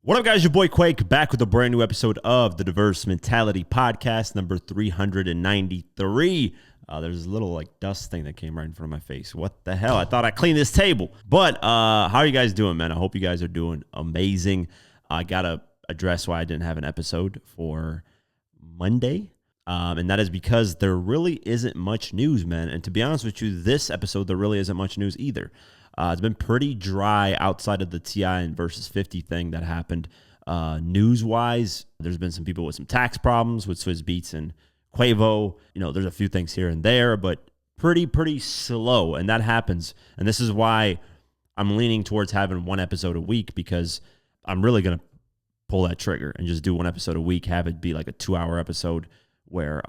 What up, guys? Your boy Quake back with a brand new episode of the Diverse Mentality Podcast, number 393. There's a little dust thing that came right in front of my face. What the hell? I thought I cleaned this table. But how are you guys doing, man? I hope you guys are doing amazing. I got to address why I didn't have an episode for Monday. And that is because there really isn't much news, man. And to be honest with you, this episode, there really isn't much news either. It's been pretty dry outside of the T.I. and versus 50 thing that happened. News-wise, there's been some people with some tax problems with Swizz Beatz and Quavo. There's a few things here and there, but pretty slow. And that happens. And this is why I'm leaning towards having one episode a week, because I'm really going to pull that trigger and just do one episode a week, have it be like a 2-hour episode where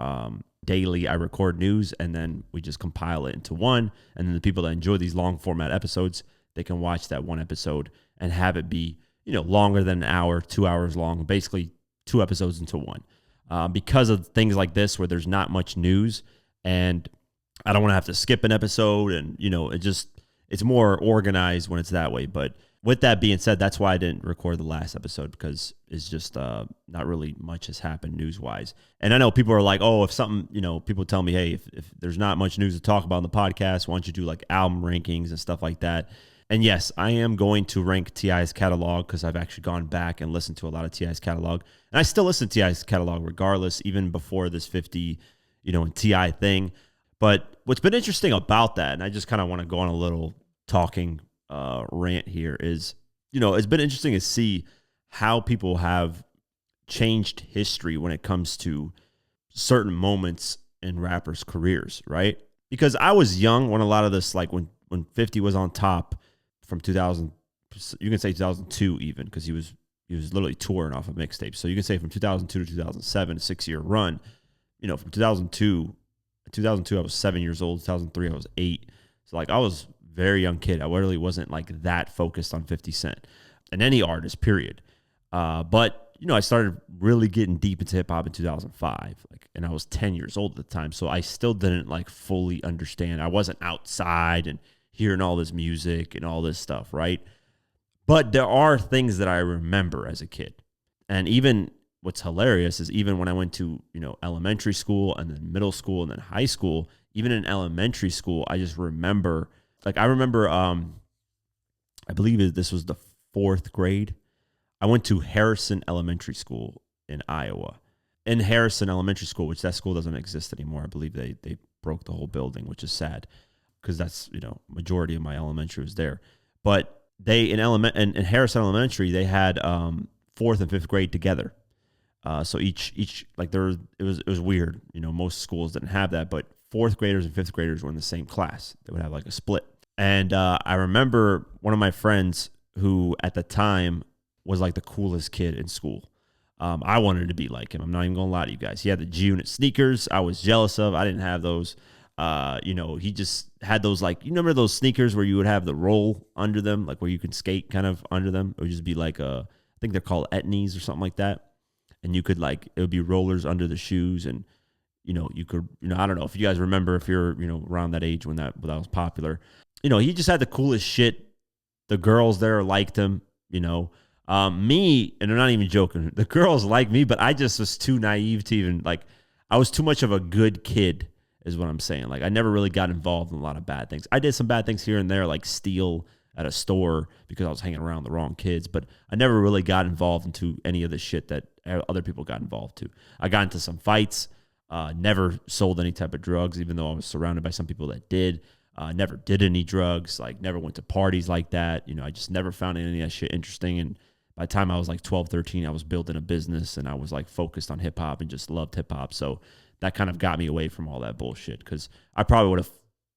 daily I record news and then we just compile it into one. And then the people that enjoy these long format episodes, they can watch that one episode and have it be, longer than an hour, 2 hours long, basically 2 episodes into one. Because of things like this where there's not much news and I don't want to have to skip an episode, and, it's more organized when it's that way. But with that being said, that's why I didn't record the last episode, because it's just not really much has happened news-wise. And I know people are like, oh, if something, people tell me, hey, if there's not much news to talk about on the podcast, why don't you do like album rankings and stuff like that? And yes, I am going to rank T.I.'s catalog, because I've actually gone back and listened to a lot of T.I.'s catalog. And I still listen to T.I.'s catalog regardless, even before this 50, and T.I. thing. But what's been interesting about that, and I just kind of want to go on a little talking rant here, is, it's been interesting to see how people have changed history when it comes to certain moments in rappers' careers, right? Because I was young when a lot of this, like when 50 was on top from 2000, you can say 2002 even, because he was literally touring off of mixtapes. So you can say from 2002 to 2007, a 6-year run. From 2002 I was 7 years old. 2003 I was 8. So I was very young kid. I really wasn't that focused on 50 Cent and any artist, period. But I started really getting deep into hip hop in 2005, and I was 10 years old at the time. So I still didn't fully understand. I wasn't outside and hearing all this music and all this stuff, right? But there are things that I remember as a kid. And even what's hilarious is, even when I went to, elementary school and then middle school and then high school, even in elementary school, I just remember, I believe this was the 4th grade. I went to Harrison Elementary School in Iowa. In Harrison Elementary School, which that school doesn't exist anymore. I believe they broke the whole building, which is sad, because that's, majority of my elementary was there. But they, in Harrison Elementary, they had 4th and 5th grade together. So each it was weird. Most schools didn't have that, but 4th graders and 5th graders were in the same class. They would have a split. And I remember one of my friends who at the time was the coolest kid in school. I wanted to be like him. I'm not even going to lie to you guys. He had the G-Unit sneakers I was jealous of. I didn't have those. He just had those, you remember those sneakers where you would have the roll under them, where you can skate kind of under them? It would just be I think they're called etnies or something like that. And you could it would be rollers under the shoes, and you could, I don't know if you guys remember, if you're, around that age when that was popular. He just had the coolest shit. The girls there liked him, me, and I'm not even joking, the girls liked me, but I just was too naive to even, I was too much of a good kid, is what I'm saying. I never really got involved in a lot of bad things. I did some bad things here and there, like steal at a store because I was hanging around the wrong kids, but I never really got involved into any of the shit that other people got involved to. I got into some fights, never sold any type of drugs, even though I was surrounded by some people that did. Never did any drugs, never went to parties like that. I just never found any of that shit interesting. And by the time I was 12, 13, I was building a business, and I was focused on hip hop and just loved hip hop. So that kind of got me away from all that bullshit, because I probably would have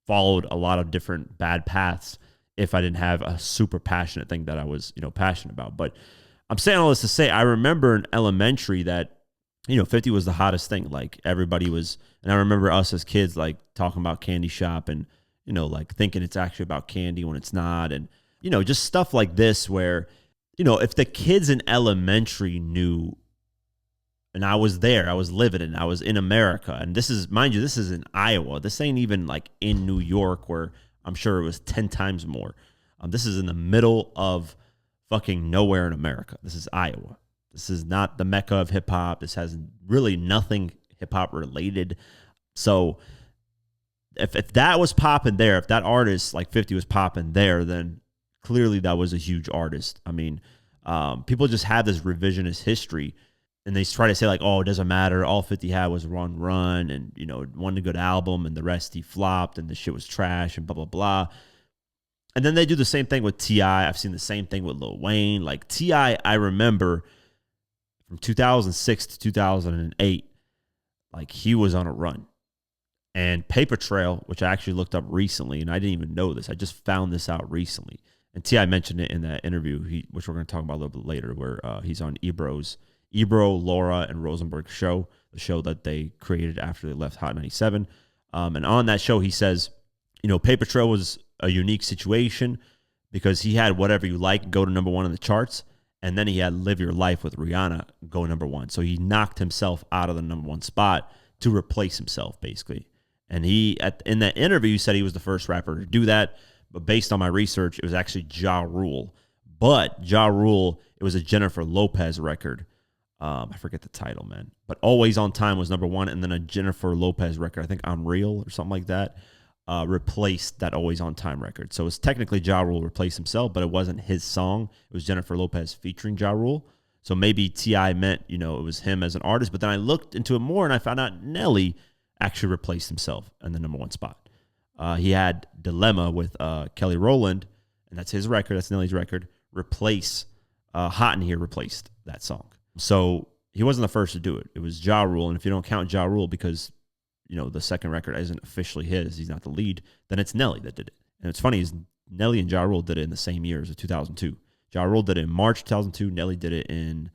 followed a lot of different bad paths if I didn't have a super passionate thing that I was, passionate about. But I'm saying all this to say, I remember in elementary that, 50 was the hottest thing. Everybody was, and I remember us as kids, talking about Candy Shop and, thinking it's actually about candy when it's not. And, just stuff like this where, if the kids in elementary knew, and I was there, I was living it, and I was in America. And this is, mind you, this is in Iowa. This ain't even in New York, where I'm sure it was 10 times more. This is in the middle of fucking nowhere in America. This is Iowa. This is not the mecca of hip hop. This has really nothing hip hop related. So if that was popping there, if that artist like 50 was popping there, then clearly that was a huge artist. I mean, people just have this revisionist history, and they try to say like, oh, it doesn't matter. All 50 had was Run, and one good album, and the rest he flopped, and the shit was trash, and blah blah blah. And then they do the same thing with T.I. I've seen the same thing with Lil Wayne. Like T.I., I remember from 2006 to 2008, like he was on a run. And Paper Trail, which I actually looked up recently, and I didn't even know this. I just found this out recently. And T.I. mentioned it in that interview, which we're going to talk about a little bit later, where he's on Ebro, Laura, and Rosenberg's show, the show that they created after they left Hot 97. And on that show, he says, Paper Trail was a unique situation because he had Whatever You Like go to number one in the charts, and then he had Live Your Life with Rihanna go number one. So he knocked himself out of the number one spot to replace himself, basically. And in that interview, he said he was the first rapper to do that. But based on my research, it was actually Ja Rule. But Ja Rule, it was a Jennifer Lopez record. I forget the title, man. But Always on Time was number one. And then a Jennifer Lopez record, I think I'm Real or something like that, replaced that Always on Time record. So it's technically Ja Rule replaced himself, but it wasn't his song. It was Jennifer Lopez featuring Ja Rule. So maybe T.I. meant, it was him as an artist. But then I looked into it more and I found out Nelly actually replaced himself in the number one spot. He had Dilemma with Kelly Rowland, and that's his record. That's Nelly's record. Hot in Here replaced that song. So he wasn't the first to do it. It was Ja Rule, and if you don't count Ja Rule because, the second record isn't officially his, he's not the lead, then it's Nelly that did it. And what's funny is Nelly and Ja Rule did it in the same year as 2002. Ja Rule did it in March 2002. Nelly did it in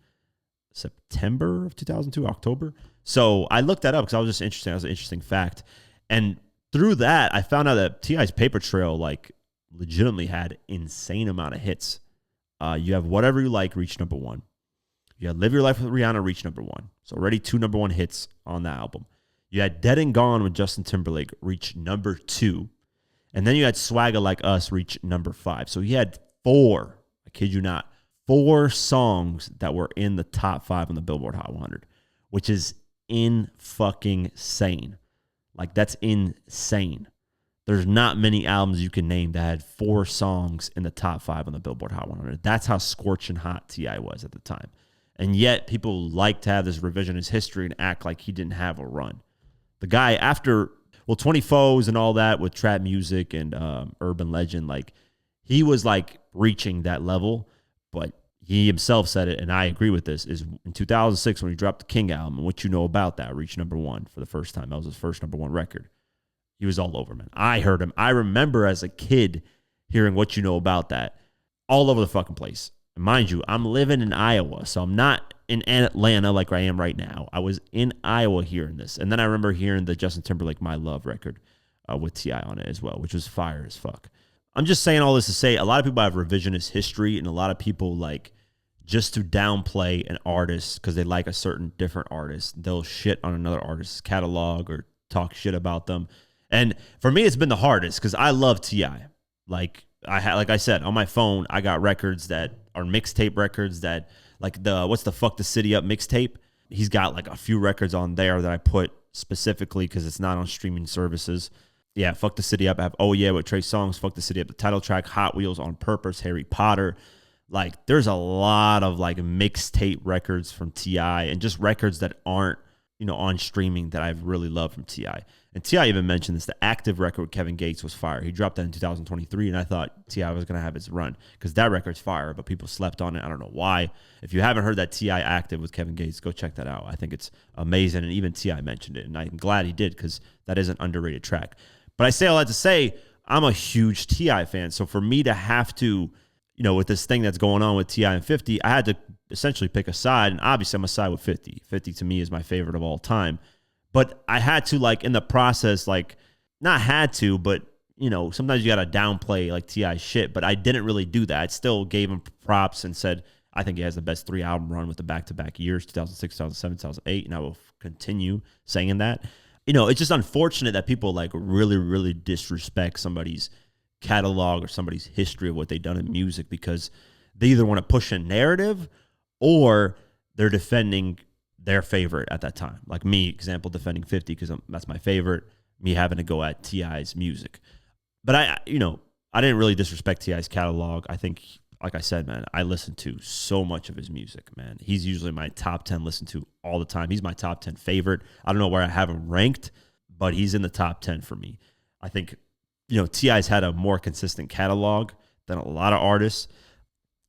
September of 2002, October. So I looked that up because I was just interested. That was an interesting fact. And through that, I found out that T.I.'s Paper Trail, like, legitimately had insane amount of hits. You have Whatever You Like reach number one. You had Live Your Life with Rihanna reach number one. So already 2 number one hits on the album. You had Dead and Gone with Justin Timberlake reach number 2. And then you had Swagger Like Us reach number 5. So he had 4, I kid you not, 4 songs that were in the top 5 on the Billboard Hot 100, which is insane. Like, that's insane. There's not many albums you can name that had 4 songs in the top 5 on the Billboard Hot 100. That's how scorching hot T.I. was at the time. And yet people like to have this revisionist history and act like he didn't have a run. The guy after, 20 Foes and all that with trap music and Urban Legend, like, he was like reaching that level, but he himself said it, and I agree with this, is in 2006 when he dropped the King album, and What You Know About That reached number 1 for the first time. That was his first number 1 record. He was all over, man. I heard him. I remember as a kid hearing What You Know About That all over the fucking place. And mind you, I'm living in Iowa, so I'm not in Atlanta like I am right now. I was in Iowa hearing this. And then I remember hearing the Justin Timberlake My Love record with T.I. on it as well, which was fire as fuck. I'm just saying all this to say a lot of people have revisionist history, and a lot of people, like, just to downplay an artist because they like a certain different artist, they'll shit on another artist's catalog or talk shit about them. And for me, it's been the hardest because I love T.I. Like I said, on my phone, I got records that are mixtape records that, like, what's the Fuck the City Up mixtape? He's got like a few records on there that I put specifically because it's not on streaming services. Yeah, Fuck the City Up. I have Oh Yeah with Trey Songz, Fuck the City Up, the title track, Hot Wheels, On Purpose, Harry Potter. Like, there's a lot of like mixtape records from T.I. and just records that aren't, on streaming that I've really loved from T.I. And T.I. even mentioned this, the Active record with Kevin Gates was fire. He dropped that in 2023, and I thought T.I. was going to have his run because that record's fire, but people slept on it. I don't know why. If you haven't heard that T.I. Active with Kevin Gates, go check that out. I think it's amazing, and even T.I. mentioned it, and I'm glad he did because that is an underrated track. But I say all that to say, I'm a huge T.I. fan, so for me to have to, with this thing that's going on with T.I. and 50, I had to essentially pick a side, and obviously I'm a side with 50. 50 to me is my favorite of all time. But I had to, like, in the process, like, not had to, but, sometimes you got to downplay, like, T.I.'s shit. But I didn't really do that. I still gave him props and said, I think he has the best 3-album run with the back-to-back years, 2006, 2007, 2008. And I will continue saying that. It's just unfortunate that people, like, really, really disrespect somebody's catalog or somebody's history of what they've done in music because They either want to push a narrative or they're defending their favorite at that time. Like me, example, defending 50 because that's my favorite, me having to go at T.I.'s music. But I didn't really disrespect T.I.'s catalog. I think, like I said, man, I listen to so much of his music, man. He's usually my top 10 listen to all the time. He's my top 10 favorite. I don't know where I have him ranked, but he's in the top 10 for me. I think, T.I.'s had a more consistent catalog than a lot of artists,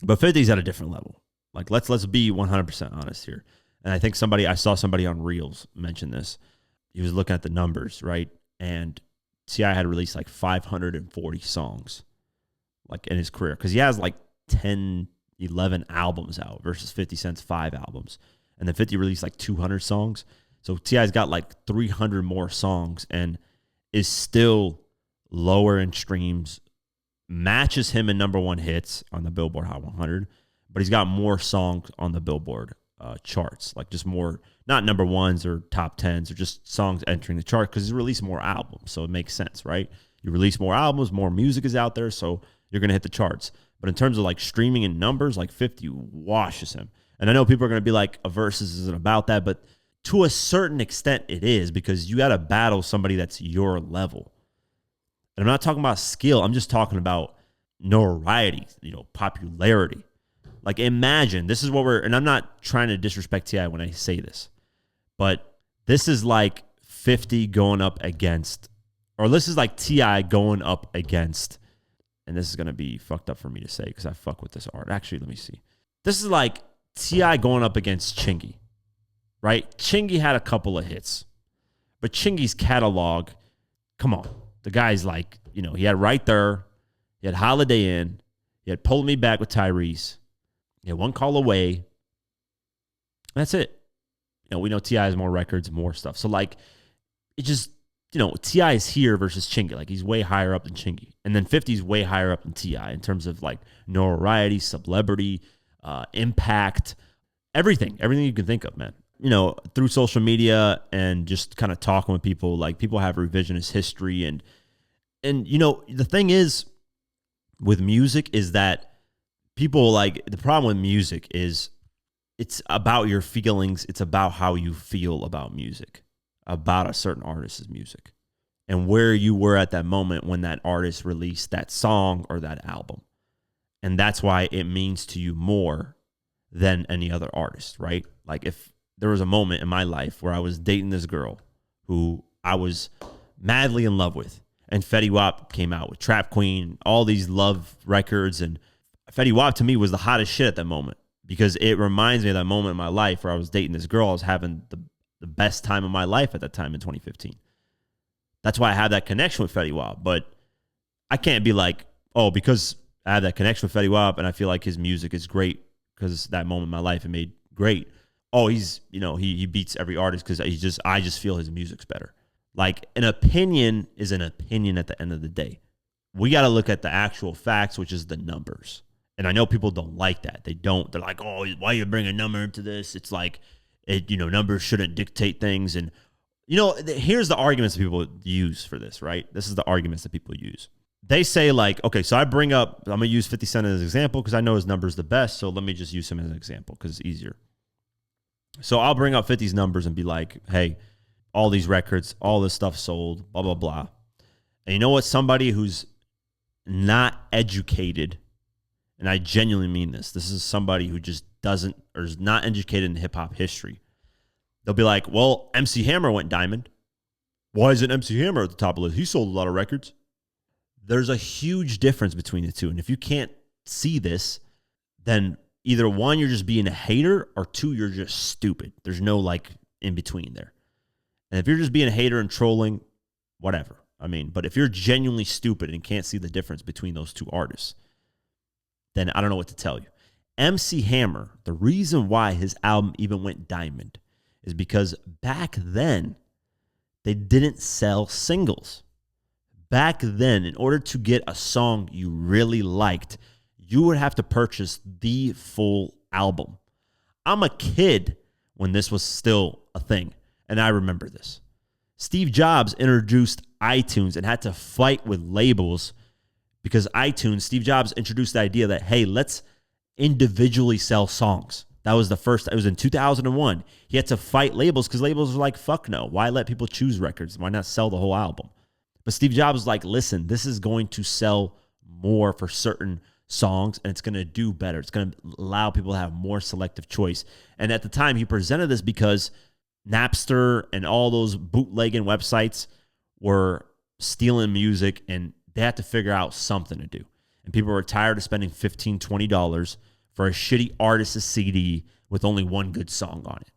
but 50's at a different level. Like, let's be 100% honest here. And I think I saw somebody on Reels mention this. He was looking at the numbers, right? And T.I. had released like 540 songs, like in his career, because he has like 10, 11 albums out versus 50 Cent's 5 albums. And then 50 released like 200 songs. So T.I.'s got like 300 more songs and is still lower in streams, matches him in number one hits on the Billboard Hot 100, but he's got more songs on the Billboard charts, like just more, not number ones or top tens, or just songs entering the chart, because he's released more albums. So it makes sense, right? You release more albums, more music is out there, so you're going to hit the charts. But in terms of like streaming and numbers, like 50 washes him. And I know people are going to be like, a versus isn't about that, but to a certain extent it is, because you got to battle somebody that's your level. And I'm not talking about skill. I'm just talking about notoriety, popularity. Like, imagine, this is what and I'm not trying to disrespect T.I. when I say this, but this is like 50 going up against, or this is like T.I. going up against, and this is going to be fucked up for me to say because I fuck with this art. Actually, let me see. This is like T.I. going up against Chingy, right? Chingy had a couple of hits, but Chingy's catalog, come on. The guy's like, he had Right There, he had Holiday Inn, he had Pull Me Back with Tyrese, he had One Call Away. That's it. We know T.I. has more records, more stuff. So, like, it just, T.I. is here versus Chingy. Like, he's way higher up than Chingy. And then 50's way higher up than T.I. in terms of, like, notoriety, celebrity, impact, everything you can think of, man. Through social media and just kind of talking with people, like, people have revisionist history. And the thing is with music is that people, like, the problem with music is it's about your feelings. It's about how you feel about music, about a certain artist's music, and where you were at that moment when that artist released that song or that album. And that's why it means to you more than any other artist, right? Like, if there was a moment in my life where I was dating this girl who I was madly in love with, and Fetty Wap came out with Trap Queen, all these love records, and Fetty Wap to me was the hottest shit at that moment, because it reminds me of that moment in my life where I was dating this girl. I was having the best time of my life at that time in 2015. That's why I have that connection with Fetty Wap. But I can't be like, oh, because I have that connection with Fetty Wap and I feel like his music is great because that moment in my life it made great. Oh, he's, he beats every artist because I just feel his music's better. Like, an opinion is an opinion at the end of the day. We got to look at the actual facts, which is the numbers. And I know people don't like that. They're like, oh, why are you bringing a number into this? It's like, numbers shouldn't dictate things. And, here's the arguments that people use for this, right? This is the arguments that people use. They say, like, okay, so I'm going to use 50 Cent as an example because I know his number's the best. So let me just use him as an example because it's easier. So I'll bring up 50's numbers and be like, hey, all these records, all this stuff sold, blah, blah, blah. And you know what? Somebody who's not educated, and I genuinely mean this is somebody who just doesn't, or is not educated in hip-hop history. They'll be like, well, MC Hammer went diamond. Why isn't MC Hammer at the top of the list? He sold a lot of records. There's a huge difference between the two. And if you can't see this, then either one, you're just being a hater, or two, you're just stupid. There's no, like, in between there. And if you're just being a hater and trolling, whatever. But if you're genuinely stupid and can't see the difference between those two artists, then I don't know what to tell you. MC Hammer, the reason why his album even went diamond is because back then, they didn't sell singles. Back then, in order to get a song you really liked, you would have to purchase the full album. I'm a kid when this was still a thing, and I remember this. Steve Jobs introduced iTunes and had to fight with labels because Steve Jobs introduced the idea that, hey, let's individually sell songs. That was the first. It was in 2001. He had to fight labels because labels were like, fuck no. Why let people choose records? Why not sell the whole album? But Steve Jobs was like, listen, this is going to sell more for certain songs, and it's going to do better. It's going to allow people to have more selective choice. And at the time, he presented this because Napster and all those bootlegging websites were stealing music, and they had to figure out something to do. And people were tired of spending $15, $20 for a shitty artist's CD with only one good song on it.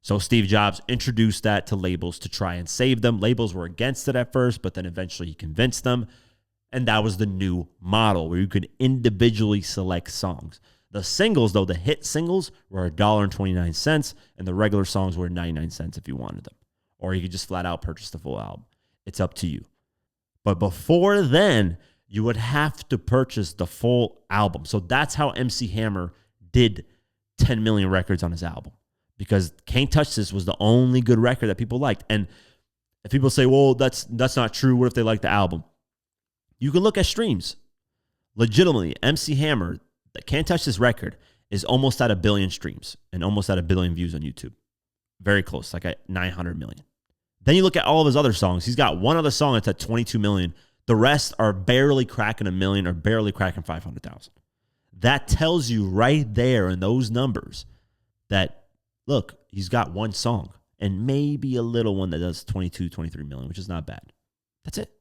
So Steve Jobs introduced that to labels to try and save them. Labels were against it at first, but then eventually he convinced them. And that was the new model where you could individually select songs. The singles, though, the hit singles were $1.29, and the regular songs were 99 cents if you wanted them. Or you could just flat out purchase the full album. It's up to you. But before then, you would have to purchase the full album. So that's how MC Hammer did 10 million records on his album. Because Can't Touch This was the only good record that people liked. And if people say, well, that's not true, what if they like the album? You can look at streams. Legitimately, MC Hammer, that Can't Touch This record, is almost at 1 billion streams and almost at 1 billion views on YouTube. Very close, like at 900 million. Then you look at all of his other songs. He's got one other song that's at 22 million. The rest are barely cracking 1 million or barely cracking 500,000. That tells you right there in those numbers that, look, he's got one song and maybe a little one that does 22, 23 million, which is not bad. That's it.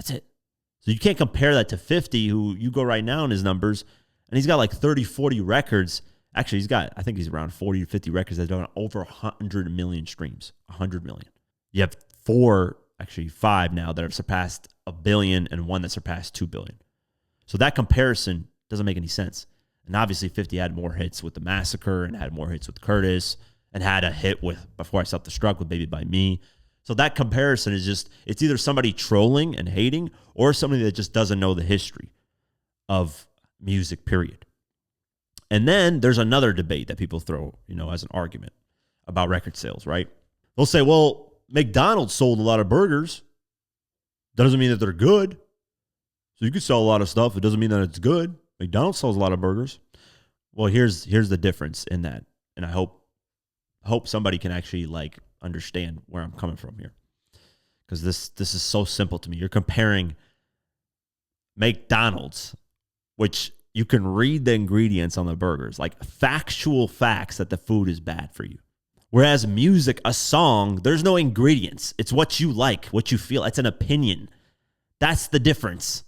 So you can't compare that to 50, who you go right now in his numbers, and he's got like 30, 40 records. Actually, I think he's around 40 to 50 records that have done over 100 million streams, 100 million. You have 5 now that have surpassed 1 billion and one that surpassed 2 billion. So that comparison doesn't make any sense. And obviously 50 had more hits with The Massacre and had more hits with Curtis and had a hit with Before I Self-Destruct with Baby by Me. So that comparison is just, it's either somebody trolling and hating or somebody that just doesn't know the history of music, period. And then there's another debate that people throw, as an argument about record sales, right? They'll say, well, McDonald's sold a lot of burgers. That doesn't mean that they're good. So you could sell a lot of stuff. It doesn't mean that it's good. McDonald's sells a lot of burgers. Well, here's the difference in that. And I hope somebody can actually understand where I'm coming from here. Because this is so simple to me. You're comparing McDonald's, which you can read the ingredients on the burgers, like factual facts that the food is bad for you. Whereas music, a song, there's no ingredients. It's what you like, what you feel. It's an opinion. That's the difference.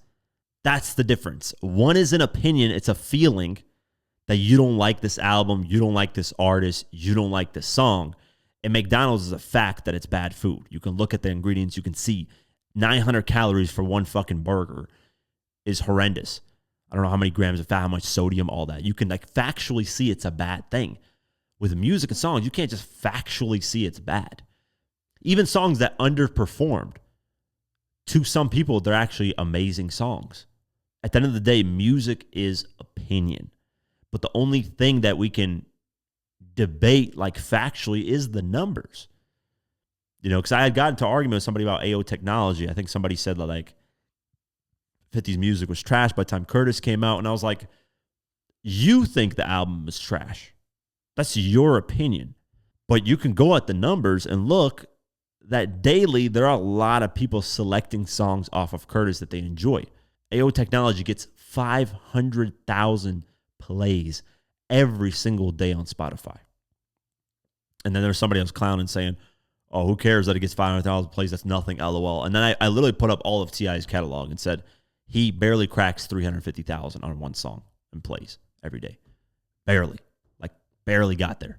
One is an opinion. It's a feeling that you don't like this album, you don't like this artist, you don't like this song. And McDonald's is a fact that it's bad food. You can look at the ingredients. You can see 900 calories for one fucking burger is horrendous. I don't know how many grams of fat, how much sodium, all that. You can factually see it's a bad thing. With music and songs, you can't just factually see it's bad. Even songs that underperformed, to some people, they're actually amazing songs. At the end of the day, music is opinion. But the only thing that we can debate factually is the numbers. Because I had gotten into an argument with somebody about AO technology. I think somebody said that 50's music was trash by the time Curtis came out. And I was like, you think the album is trash. That's your opinion. But you can go at the numbers and look that daily there are a lot of people selecting songs off of Curtis that they enjoy. AO Technology gets 500,000 plays every single day on Spotify. And then there's somebody else clowning saying, oh, who cares that it gets 500,000 plays? That's nothing, LOL. And then I literally put up all of T.I.'s catalog and said he barely cracks 350,000 on one song and plays every day. Barely got there.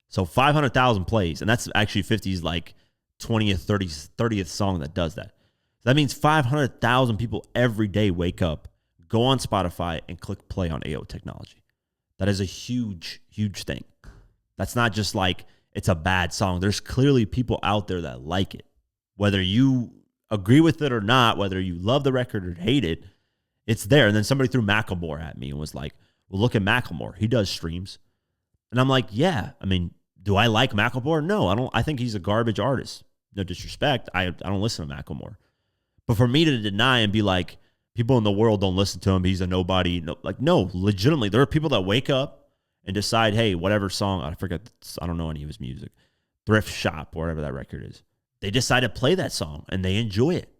So 500,000 plays, and that's actually 50's 20th, 30th song that does that. So that means 500,000 people every day wake up, go on Spotify, and click play on AO Technology. That is a huge, huge thing. That's not just it's a bad song. There's clearly people out there that like it. Whether you agree with it or not, whether you love the record or hate it, it's there. And then somebody threw Macklemore at me and was like, well, look at Macklemore. He does streams. And I'm like, yeah. I mean, do I like Macklemore? No, I don't. I think he's a garbage artist. No disrespect. I don't listen to Macklemore. But for me to deny and be like, people in the world don't listen to him. He's a nobody. No, like, no, legitimately, there are people that wake up and decide, hey, whatever song, I forget, I don't know any of his music, Thrift Shop, wherever that record is. They decide to play that song and they enjoy it.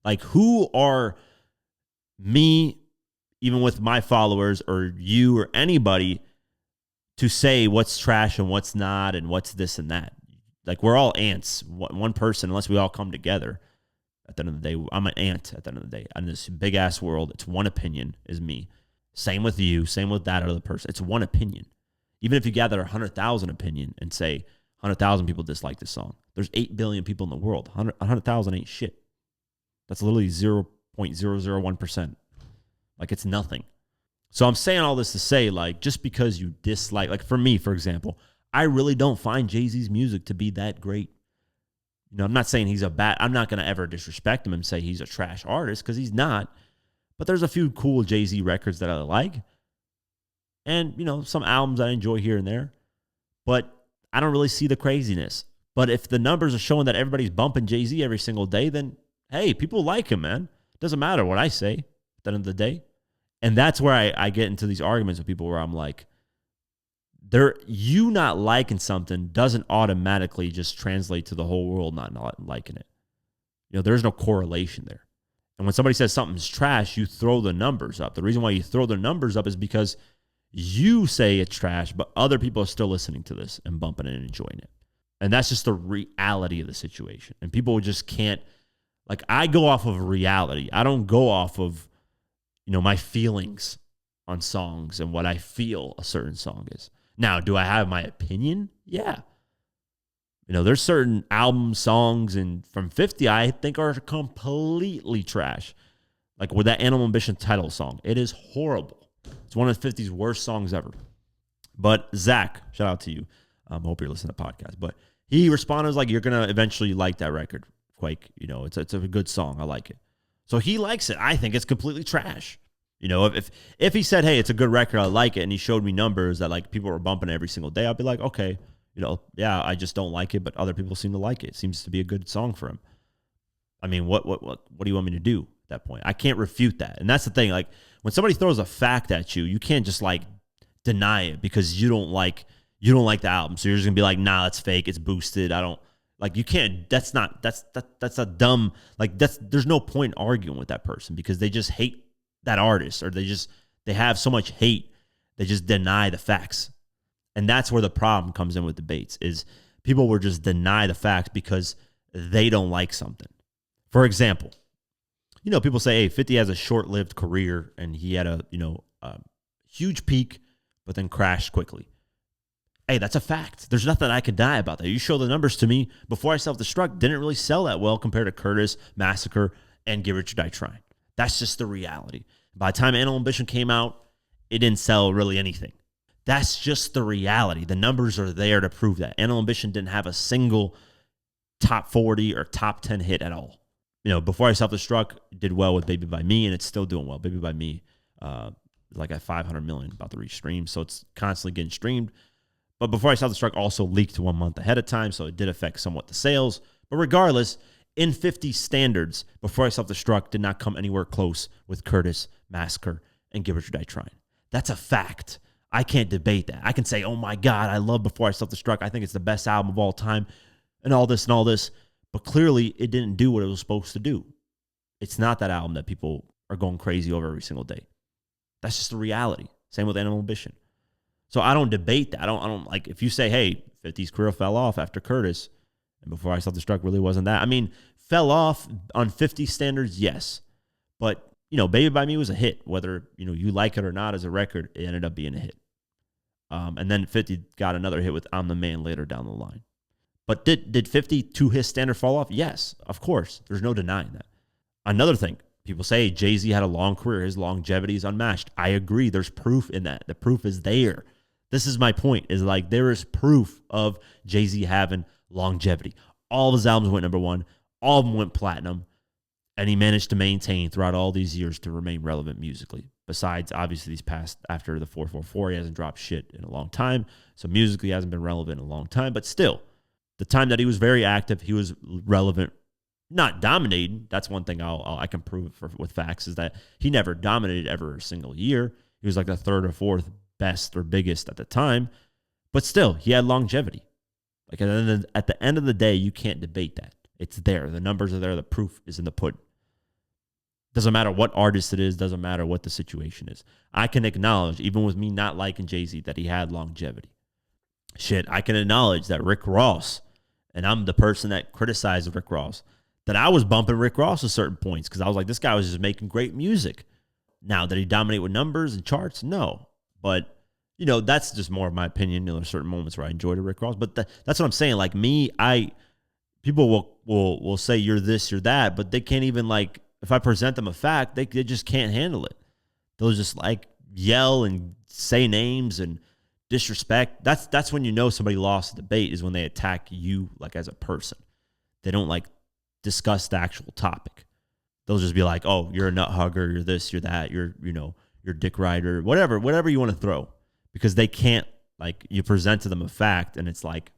Like, who are me, even with my followers, or you or anybody, to say what's trash and what's not and what's this and that? Like, we're all ants, one person, unless we all come together. At the end of the day, I'm an ant at the end of the day. In this big-ass world, it's one opinion is me. Same with you, same with that other person. It's one opinion. Even if you gather 100,000 opinion and say 100,000 people dislike this song, there's 8 billion people in the world. 100,000 ain't shit. That's literally 0.001%. Like, it's nothing. So I'm saying all this to say, like, just because you dislike, like for me, for example, I really don't find Jay-Z's music to be that great. You know, I'm not saying he's I'm not going to ever disrespect him and say he's a trash artist, because he's not. But there's a few cool Jay-Z records that I like. And, you know, some albums I enjoy here and there. But I don't really see the craziness. But if the numbers are showing that everybody's bumping Jay-Z every single day, then, hey, people like him, man. It doesn't matter what I say at the end of the day. And that's where I get into these arguments with people where I'm like, you not liking something doesn't automatically just translate to the whole world not liking it. You know, there's no correlation there. And when somebody says something's trash, you throw the numbers up. The reason why you throw the numbers up is because you say it's trash, but other people are still listening to this and bumping it and enjoying it. And that's just the reality of the situation. And people just can't, like, I go off of reality. I don't go off of, you know, my feelings on songs and what I feel a certain song is. Now, do I have my opinion? Yeah. You know, there's certain album songs and from 50 I think are completely trash. Like with that Animal Ambition title song. It is horrible. It's one of 50's worst songs ever. But Zach, shout out to you. I hope you're listening to the podcast. But he responded like, you're going to eventually like that record, Quake. You know, it's a good song. I like it. So he likes it. I think it's completely trash. You know, if he said, hey, it's a good record, I like it, and he showed me numbers that like people were bumping every single day, I'd be like, okay, you know, yeah, I just don't like it, but other people seem to like it. It seems to be a good song for him. I mean, what do you want me to do at that point? I can't refute that. And that's the thing. Like, when somebody throws a fact at you, you can't just like deny it because you don't like the album. So you're just gonna be like, nah, it's fake, it's boosted. I don't like, you can't, that's a dumb, like, there's no point in arguing with that person because they just hate that artist, or they have so much hate, they just deny the facts. And that's where the problem comes in with debates, is people will just deny the facts because they don't like something. For example, you know, people say, hey, 50 has a short-lived career and he had a huge peak, but then crashed quickly. Hey, that's a fact. There's nothing I can deny about that. You show the numbers to me. Before I Self-Destruct, didn't really sell that well compared to Curtis, Massacre, and Get Rich or Die Trying. That's just the reality. By the time Animal Ambition came out, it didn't sell really anything. That's just the reality. The numbers are there to prove that. Animal Ambition didn't have a single top 40 or top 10 hit at all. You know, Before I Self-Destruct did well with Baby by Me, and it's still doing well. Baby by Me, like at 500 million, about to reach streams, so it's constantly getting streamed. But Before I Self-Destruct also leaked 1 month ahead of time, so it did affect somewhat the sales. But regardless, in 50 standards, Before I Self-Destruct did not come anywhere close with Curtis, Massacre, and Get Rich or Die Trying. That's a fact. I can't debate that. I can say, oh my God, I love Before I Self-Destruct. I think it's the best album of all time, and all this and all this. But clearly, it didn't do what it was supposed to do. It's not that album that people are going crazy over every single day. That's just the reality. Same with Animal Ambition. So I don't debate that. I don't like, if you say, hey, 50's career fell off after Curtis, and Before I Self-Destruct really wasn't that. I mean, fell off on 50 standards, yes. But, you know, Baby by Me was a hit. Whether, you know, you like it or not as a record, it ended up being a hit. And then 50 got another hit with I'm the Man later down the line. But did 50 to his standard fall off? Yes, of course. There's no denying that. Another thing, people say Jay-Z had a long career. His longevity is unmatched. I agree. There's proof in that. The proof is there. This is my point, is like there is proof of Jay-Z having longevity. All of his albums went number one. All of them went platinum. And he managed to maintain throughout all these years to remain relevant musically. Besides, obviously, these past, after the 444, he hasn't dropped shit in a long time. So musically, he hasn't been relevant in a long time. But still, the time that he was very active, he was relevant Not dominating. That's one thing I can prove with facts is that he never dominated ever a single year. He was like the third or fourth best or biggest at the time, but still he had longevity. Like at the end of the day, you can't debate that. It's there. The numbers are there. The proof is in the pudding. Doesn't matter what artist it is. Doesn't matter what the situation is. I can acknowledge, even with me not liking Jay-Z, that he had longevity. Shit, I can acknowledge that Rick Ross, and I'm the person that criticized Rick Ross, that I was bumping Rick Ross at certain points because I was like, this guy was just making great music. Now, did he dominate with numbers and charts? No. But, that's just more of my opinion. There's certain moments where I enjoyed a Rick Ross. But that's what I'm saying. Like me, people will say you're this, you're that, but they can't even if I present them a fact, they just can't handle it. They'll just yell and say names and disrespect. That's when somebody lost the debate, is when they attack you as a person. They don't discuss the actual topic. They'll just be like, oh, you're a nut hugger, you're this, you're that, you're dick rider, whatever you want to throw. Because they can't, you present to them a fact and it's like,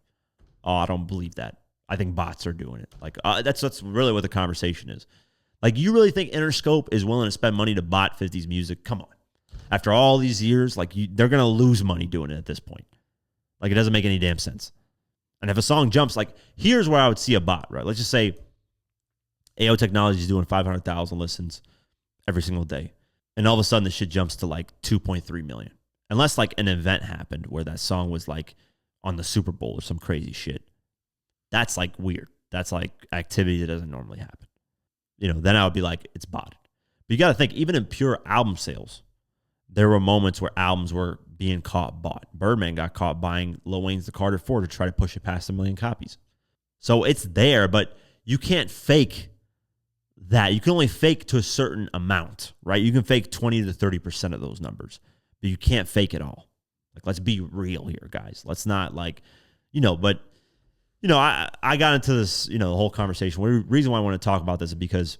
oh, I don't believe that. I think bots are doing it. That's really what the conversation is. You really think Interscope is willing to spend money to bot 50's music? Come on. After all these years, they're going to lose money doing it at this point. It doesn't make any damn sense. And if a song jumps, here's where I would see a bot, right? Let's just say AO Technology is doing 500,000 listens every single day. And all of a sudden, the shit jumps to 2.3 million. Unless an event happened where that song was on the Super Bowl or some crazy shit. That's weird. That's activity that doesn't normally happen. Then I would be it's botted. But you got to think, even in pure album sales, there were moments where albums were being caught bought. Birdman got caught buying Lil Wayne's The Carter 4 to try to push it past 1 million copies. So it's there, but you can't fake that. You can only fake to a certain amount, right? You can fake 20 to 30% of those numbers, but you can't fake it all. Let's be real here, guys. Let's not I got into this, the whole conversation. The reason why I want to talk about this is because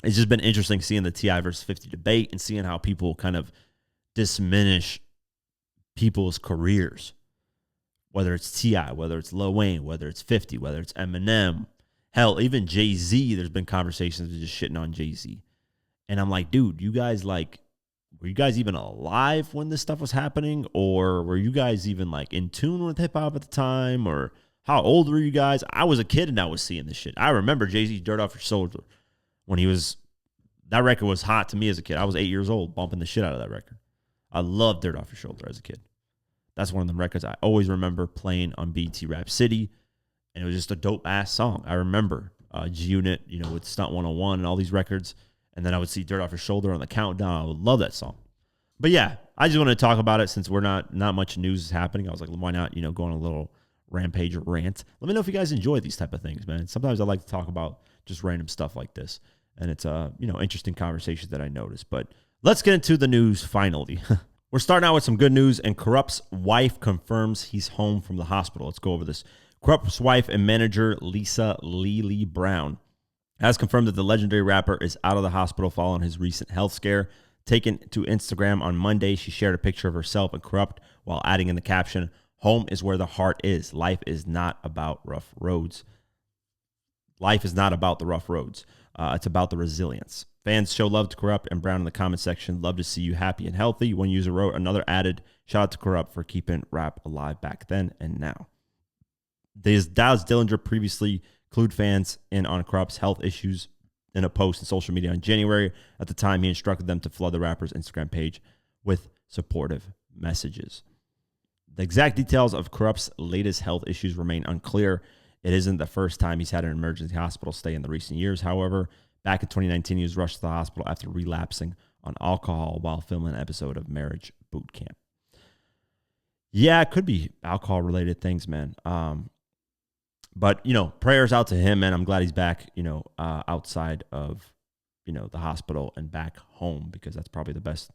it's just been interesting seeing the T.I. versus 50 debate and seeing how people kind of diminish people's careers, whether it's T.I., whether it's Lil Wayne, whether it's 50, whether it's Eminem. Hell, even Jay-Z, there's been conversations of just shitting on Jay-Z. And I'm like, dude, you guys were you guys even alive when this stuff was happening? Or were you guys even in tune with hip hop at the time? Or how old were you guys? I was a kid and I was seeing this shit. I remember Jay-Z Dirt Off Your Shoulder when that record was hot to me as a kid. I was 8 years old bumping the shit out of that record. I loved Dirt Off Your Shoulder as a kid. That's one of the records I always remember playing on BT Rap City. And it was just a dope ass song. I remember G-Unit, with Stunt 101 and all these records. And then I would see Dirt Off Your Shoulder on the countdown. I would love that song. But yeah, I just wanted to talk about it since we're not much news is happening. I was like, why not, go on a little rampage or rant. Let me know if you guys enjoy these type of things, man. Sometimes I like to talk about just random stuff like this. And it's interesting conversations that I notice. But let's get into the news finally. We're starting out with some good news, and Kurupt's wife confirms he's home from the hospital. Let's go over this. Kurupt's wife and manager, Lisa Lely Brown, has confirmed that the legendary rapper is out of the hospital following his recent health scare. Taken to Instagram on Monday, she shared a picture of herself and Kurupt while adding in the caption, "Home is where the heart is. Life is not about rough roads. Life is not about the rough roads. It's about the resilience." Fans show love to Kurupt and Brown in the comment section. "Love to see you happy and healthy." One user wrote, another added, "Shout out to Kurupt for keeping rap alive back then and now." Daz Dillinger previously clued fans in on Kurupt's health issues in a post on social media in January. At the time, he instructed them to flood the rapper's Instagram page with supportive messages. The exact details of Kurupt's latest health issues remain unclear. It isn't the first time he's had an emergency hospital stay in the recent years. However, back in 2019, he was rushed to the hospital after relapsing on alcohol while filming an episode of Marriage Boot Camp. Yeah, it could be alcohol-related things, man. But, prayers out to him, man. I'm glad he's back, outside of, the hospital and back home, because that's probably the best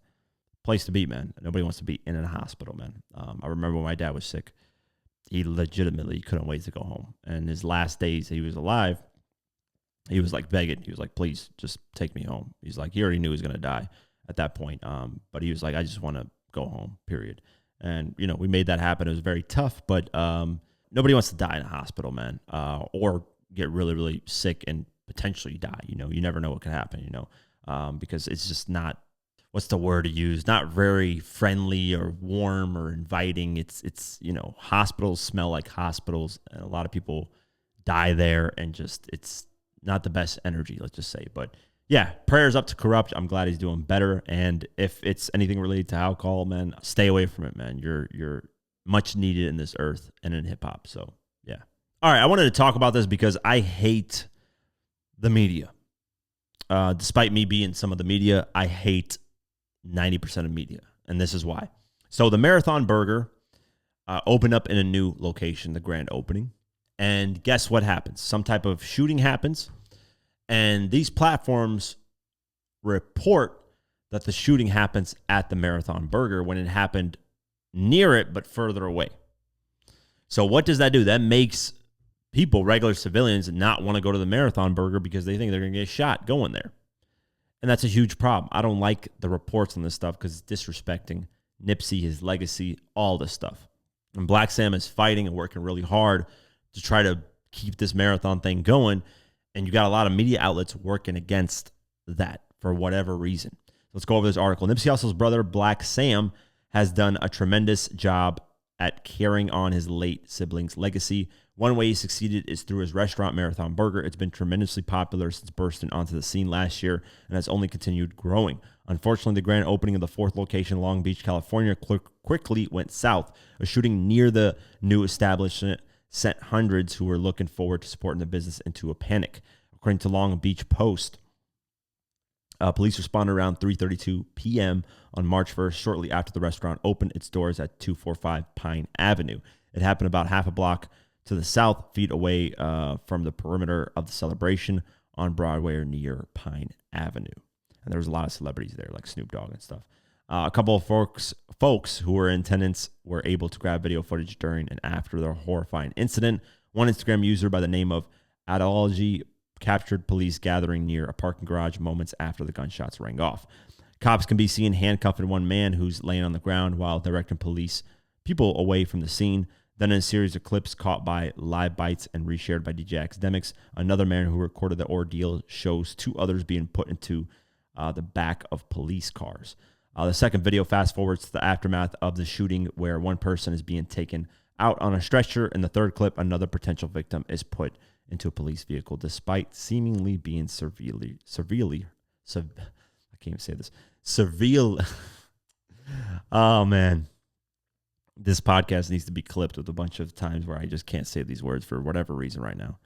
place to be, man. Nobody wants to be in a hospital, man. I remember when my dad was sick, he legitimately couldn't wait to go home. And his last days he was alive, he was begging. He was like, "Please just take me home." He's like, he already knew he was going to die at that point. But he was like, "I just want to go home, period." And, we made that happen. It was very tough, but, nobody wants to die in a hospital, man, or get really, really sick and potentially die. You never know what could happen, because it's just not, what's the word to use? Not very friendly or warm or inviting. It's hospitals smell like hospitals, and a lot of people die there, and just it's not the best energy, let's just say. But yeah, prayers up to Kurupt. I'm glad he's doing better. And if it's anything related to alcohol, man, stay away from it, man. You're much needed in this earth and in hip hop. So yeah. All right, I wanted to talk about this because I hate the media. Despite me being some of the media, I hate 90% of media, and this is why. So the Marathon Burger opened up in a new location, the grand opening, and guess what happens? Some type of shooting happens, and these platforms report that the shooting happens at the Marathon Burger when it happened near it but further away. So what does that do? That makes people, regular civilians, not want to go to the Marathon Burger because they think they're going to get shot going there. And that's a huge problem. I don't like the reports on this stuff because it's disrespecting Nipsey, his legacy, all this stuff. And Black Sam is fighting and working really hard to try to keep this marathon thing going. And you got a lot of media outlets working against that for whatever reason. Let's go over this article. Nipsey Hussle's brother, Black Sam, has done a tremendous job at carrying on his late sibling's legacy. One way he succeeded is through his restaurant, Marathon Burger. It's been tremendously popular since bursting onto the scene last year and has only continued growing. Unfortunately, the grand opening of the fourth location, Long Beach, California, quickly went south. A shooting near the new establishment sent hundreds who were looking forward to supporting the business into a panic. According to Long Beach Post, police responded around 3:32 p.m. on March 1st, shortly after the restaurant opened its doors at 245 Pine Avenue. It happened about half a block to the south, feet away from the perimeter of the celebration on Broadway or near Pine Avenue. And there was a lot of celebrities there, like Snoop Dogg and stuff. A couple of folks who were in attendance were able to grab video footage during and after the horrifying incident. One Instagram user by the name of Adology captured police gathering near a parking garage moments after the gunshots rang off. Cops can be seen handcuffing one man who's laying on the ground while directing people away from the scene. Then in a series of clips caught by Live Bites and reshared by DJ Academics, another man who recorded the ordeal shows two others being put into the back of police cars. The second video fast forwards to the aftermath of the shooting where one person is being taken out on a stretcher. In the third clip, another potential victim is put into a police vehicle despite seemingly being severely oh man, this podcast needs to be clipped with a bunch of times where I just can't say these words for whatever reason right now.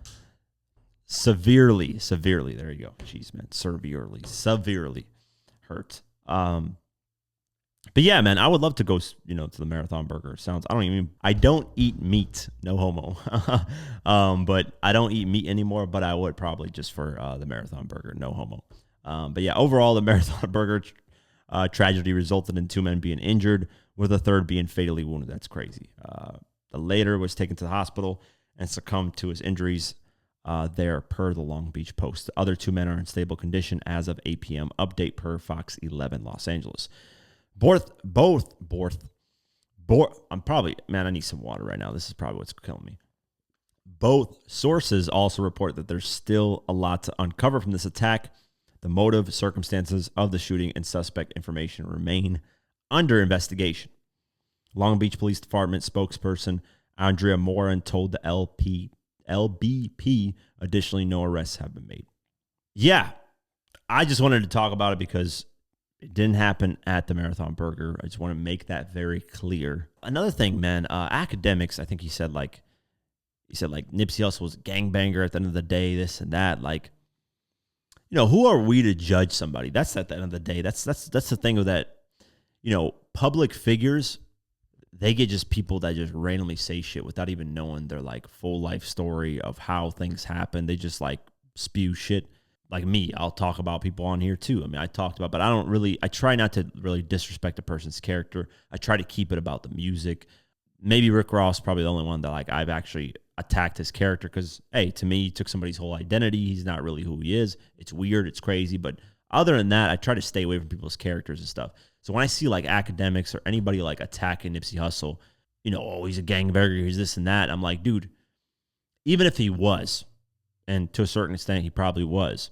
Severely, there you go. Jeez, man, severely hurt. But yeah, man, I would love to go, to the Marathon Burger. I don't eat meat, no homo. But I don't eat meat anymore, but I would probably just for the Marathon Burger, no homo. But yeah, overall, the Marathon Burger tragedy resulted in two men being injured, with a third being fatally wounded. That's crazy. The latter was taken to the hospital and succumbed to his injuries there per the Long Beach Post. The other two men are in stable condition as of 8 p.m. Update per Fox 11 Los Angeles. I need some water right now. This is probably what's killing me. Both sources also report that there's still a lot to uncover from this attack. The motive, circumstances of the shooting, and suspect information remain under investigation. Long Beach Police Department spokesperson Andrea Moran told the LBP additionally no arrests have been made. Yeah, I just wanted to talk about it because it didn't happen at the Marathon Burger. I just want to make that very clear. Another thing, man, Academics, I think he said Nipsey Hussle was a gangbanger at the end of the day, this and that. Who are we to judge somebody? That's at the end of the day. That's the thing with that, public figures, they get just people that just randomly say shit without even knowing their full life story of how things happen. They just spew shit. Like me, I'll talk about people on here too. I mean, I try not to really disrespect a person's character. I try to keep it about the music. Maybe Rick Ross probably the only one that I've actually attacked his character because, hey, to me, he took somebody's whole identity. He's not really who he is. It's weird. It's crazy. But other than that, I try to stay away from people's characters and stuff. So when I see Academics or anybody attacking Nipsey Hussle, he's a gangbanger, he's this and that, I'm like, dude, even if he was, and to a certain extent, he probably was.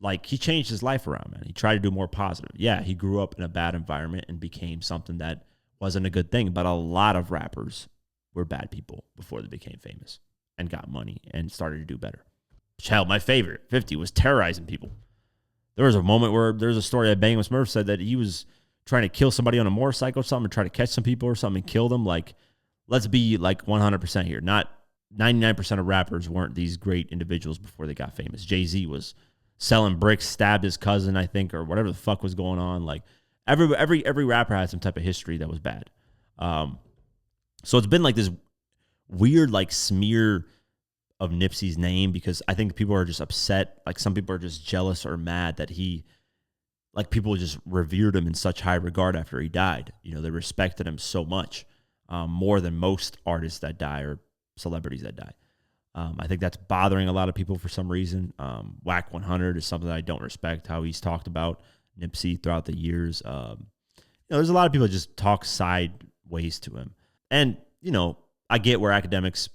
Like, he changed his life around, man. He tried to do more positive. Yeah, he grew up in a bad environment and became something that wasn't a good thing. But a lot of rappers were bad people before they became famous and got money and started to do better. Hell, my favorite, 50, was terrorizing people. There was a moment where there's a story that Bang with Smurf said that he was trying to kill somebody on a motorcycle or something, or try to catch some people or something and kill them. Like, let's be like 100% here. Not 99% of rappers weren't these great individuals before they got famous. Jay-Z was selling bricks, stabbed his cousin, I think, or whatever the fuck was going on. Like, every rapper had some type of history that was bad. So it's been like this weird like smear of Nipsey's name, because I think people are just upset. Like, some people are just jealous or mad that people just revered him in such high regard after he died. You know, they respected him so much, more than most artists that die or celebrities that die. I think that's bothering a lot of people for some reason. Whack 100 is something that I don't respect, how he's talked about Nipsey throughout the years. There's a lot of people that just talk sideways to him. And, I get why Academics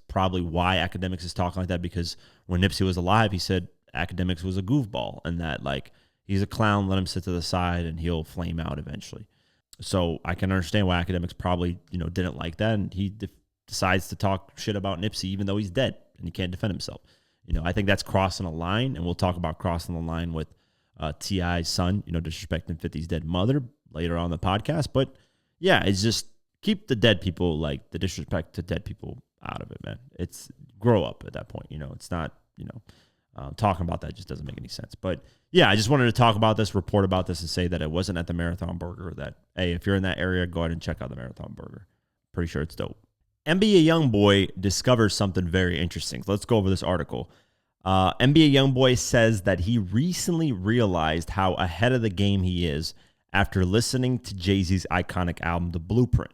is talking like that, because when Nipsey was alive, he said Academics was a goofball and that, like, he's a clown, let him sit to the side and he'll flame out eventually. So I can understand why Academics probably, didn't like that. And he decides to talk shit about Nipsey even though he's dead and he can't defend himself. I think that's crossing a line, and we'll talk about crossing the line with T.I.'s son, disrespecting 50's dead mother later on in the podcast. But yeah, it's just keep the dead people, like the disrespect to dead people, out of it, man. It's grow up at that point. It's not, talking about that just doesn't make any sense. But yeah, I just wanted to talk about this, report about this, and say that it wasn't at the Marathon Burger. That, hey, if you're in that area, go ahead and check out the Marathon Burger. Pretty sure it's dope. NBA YoungBoy discovers something very interesting. So let's go over this article. NBA YoungBoy says that he recently realized how ahead of the game he is after listening to Jay-Z's iconic album, The Blueprint.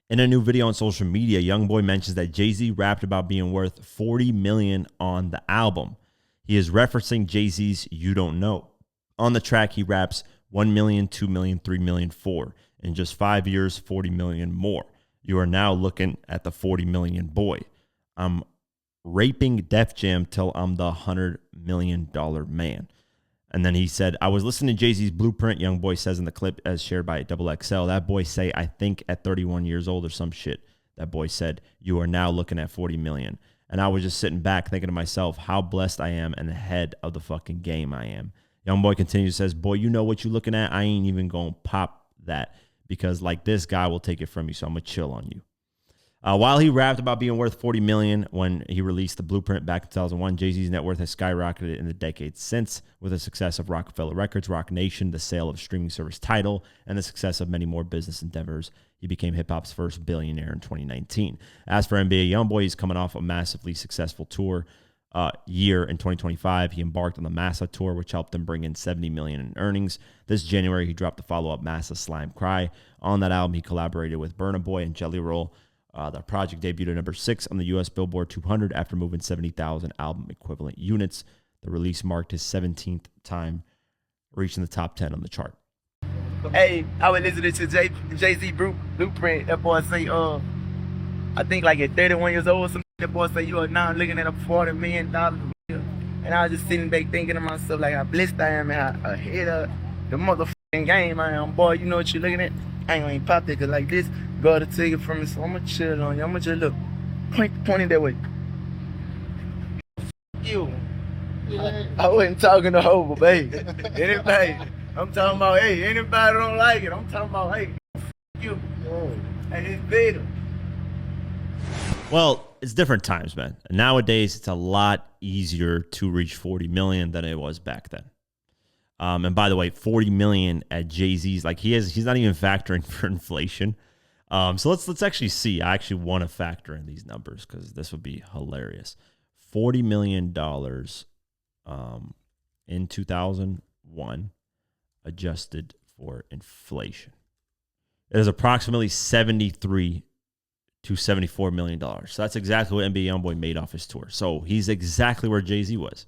In a new video on social media, YoungBoy mentions that Jay-Z rapped about being worth $40 million on the album. He is referencing Jay-Z's You Don't Know. On the track, he raps 1 million, 2 million, 3 million, 4. In just 5 years, 40 million more. You are now looking at the 40 million boy. I'm raping Def Jam till I'm the $100 million man. And then he said, I was listening to Jay-Z's Blueprint, YoungBoy says in the clip as shared by XXL. That boy say, I think at 31 years old or some shit. That boy said, you are now looking at 40 million. And I was just sitting back thinking to myself how blessed I am and ahead of the fucking game I am. YoungBoy continues, says, boy, you know what you're looking at? I ain't even going to pop that, because like this guy will take it from you, so I'm going to chill on you. While he rapped about being worth $40 million when he released The Blueprint back in 2001, Jay-Z's net worth has skyrocketed in the decades since, with the success of Rockefeller Records, Roc Nation, the sale of streaming service Tidal, and the success of many more business endeavors. He became hip-hop's first billionaire in 2019. As for NBA YoungBoy, he's coming off a massively successful tour year in 2025. He embarked on the Massa tour, which helped him bring in $70 million in earnings. This January, he dropped the follow-up Massa Slime Cry. On that album, he collaborated with Burna Boy and Jelly Roll. The project debuted at number 6 on the U.S. Billboard 200 after moving 70,000 album equivalent units. The release marked his 17th time reaching the top 10 on the chart. Hey, I was listening to Jay-Z Blueprint. That boy say, I think like at 31 years old, that boy say you are now looking at a $40 million a year. And I was just sitting back thinking to myself like how blessed I am and how ahead of the motherfucking game I am. Boy, you know what you're looking at? I ain't gonna even pop that, cause like this, God to take it from me, so I'ma chill on you. I'ma just look, pointing that way. You. I wasn't talking to Hova, baby. Anybody, I'm talking about, hey, anybody don't like it, I'm talking about, hey, you. Hey, it's better. Well, it's different times, man. Nowadays, it's a lot easier to reach 40 million than it was back then. And by the way, 40 million at Jay-Z's, like he's not even factoring for inflation. So let's actually see. I actually want to factor in these numbers because this would be hilarious. $40 million in 2001 adjusted for inflation. It is approximately $73 to $74 million. So that's exactly what NBA YoungBoy made off his tour. So he's exactly where Jay-Z was.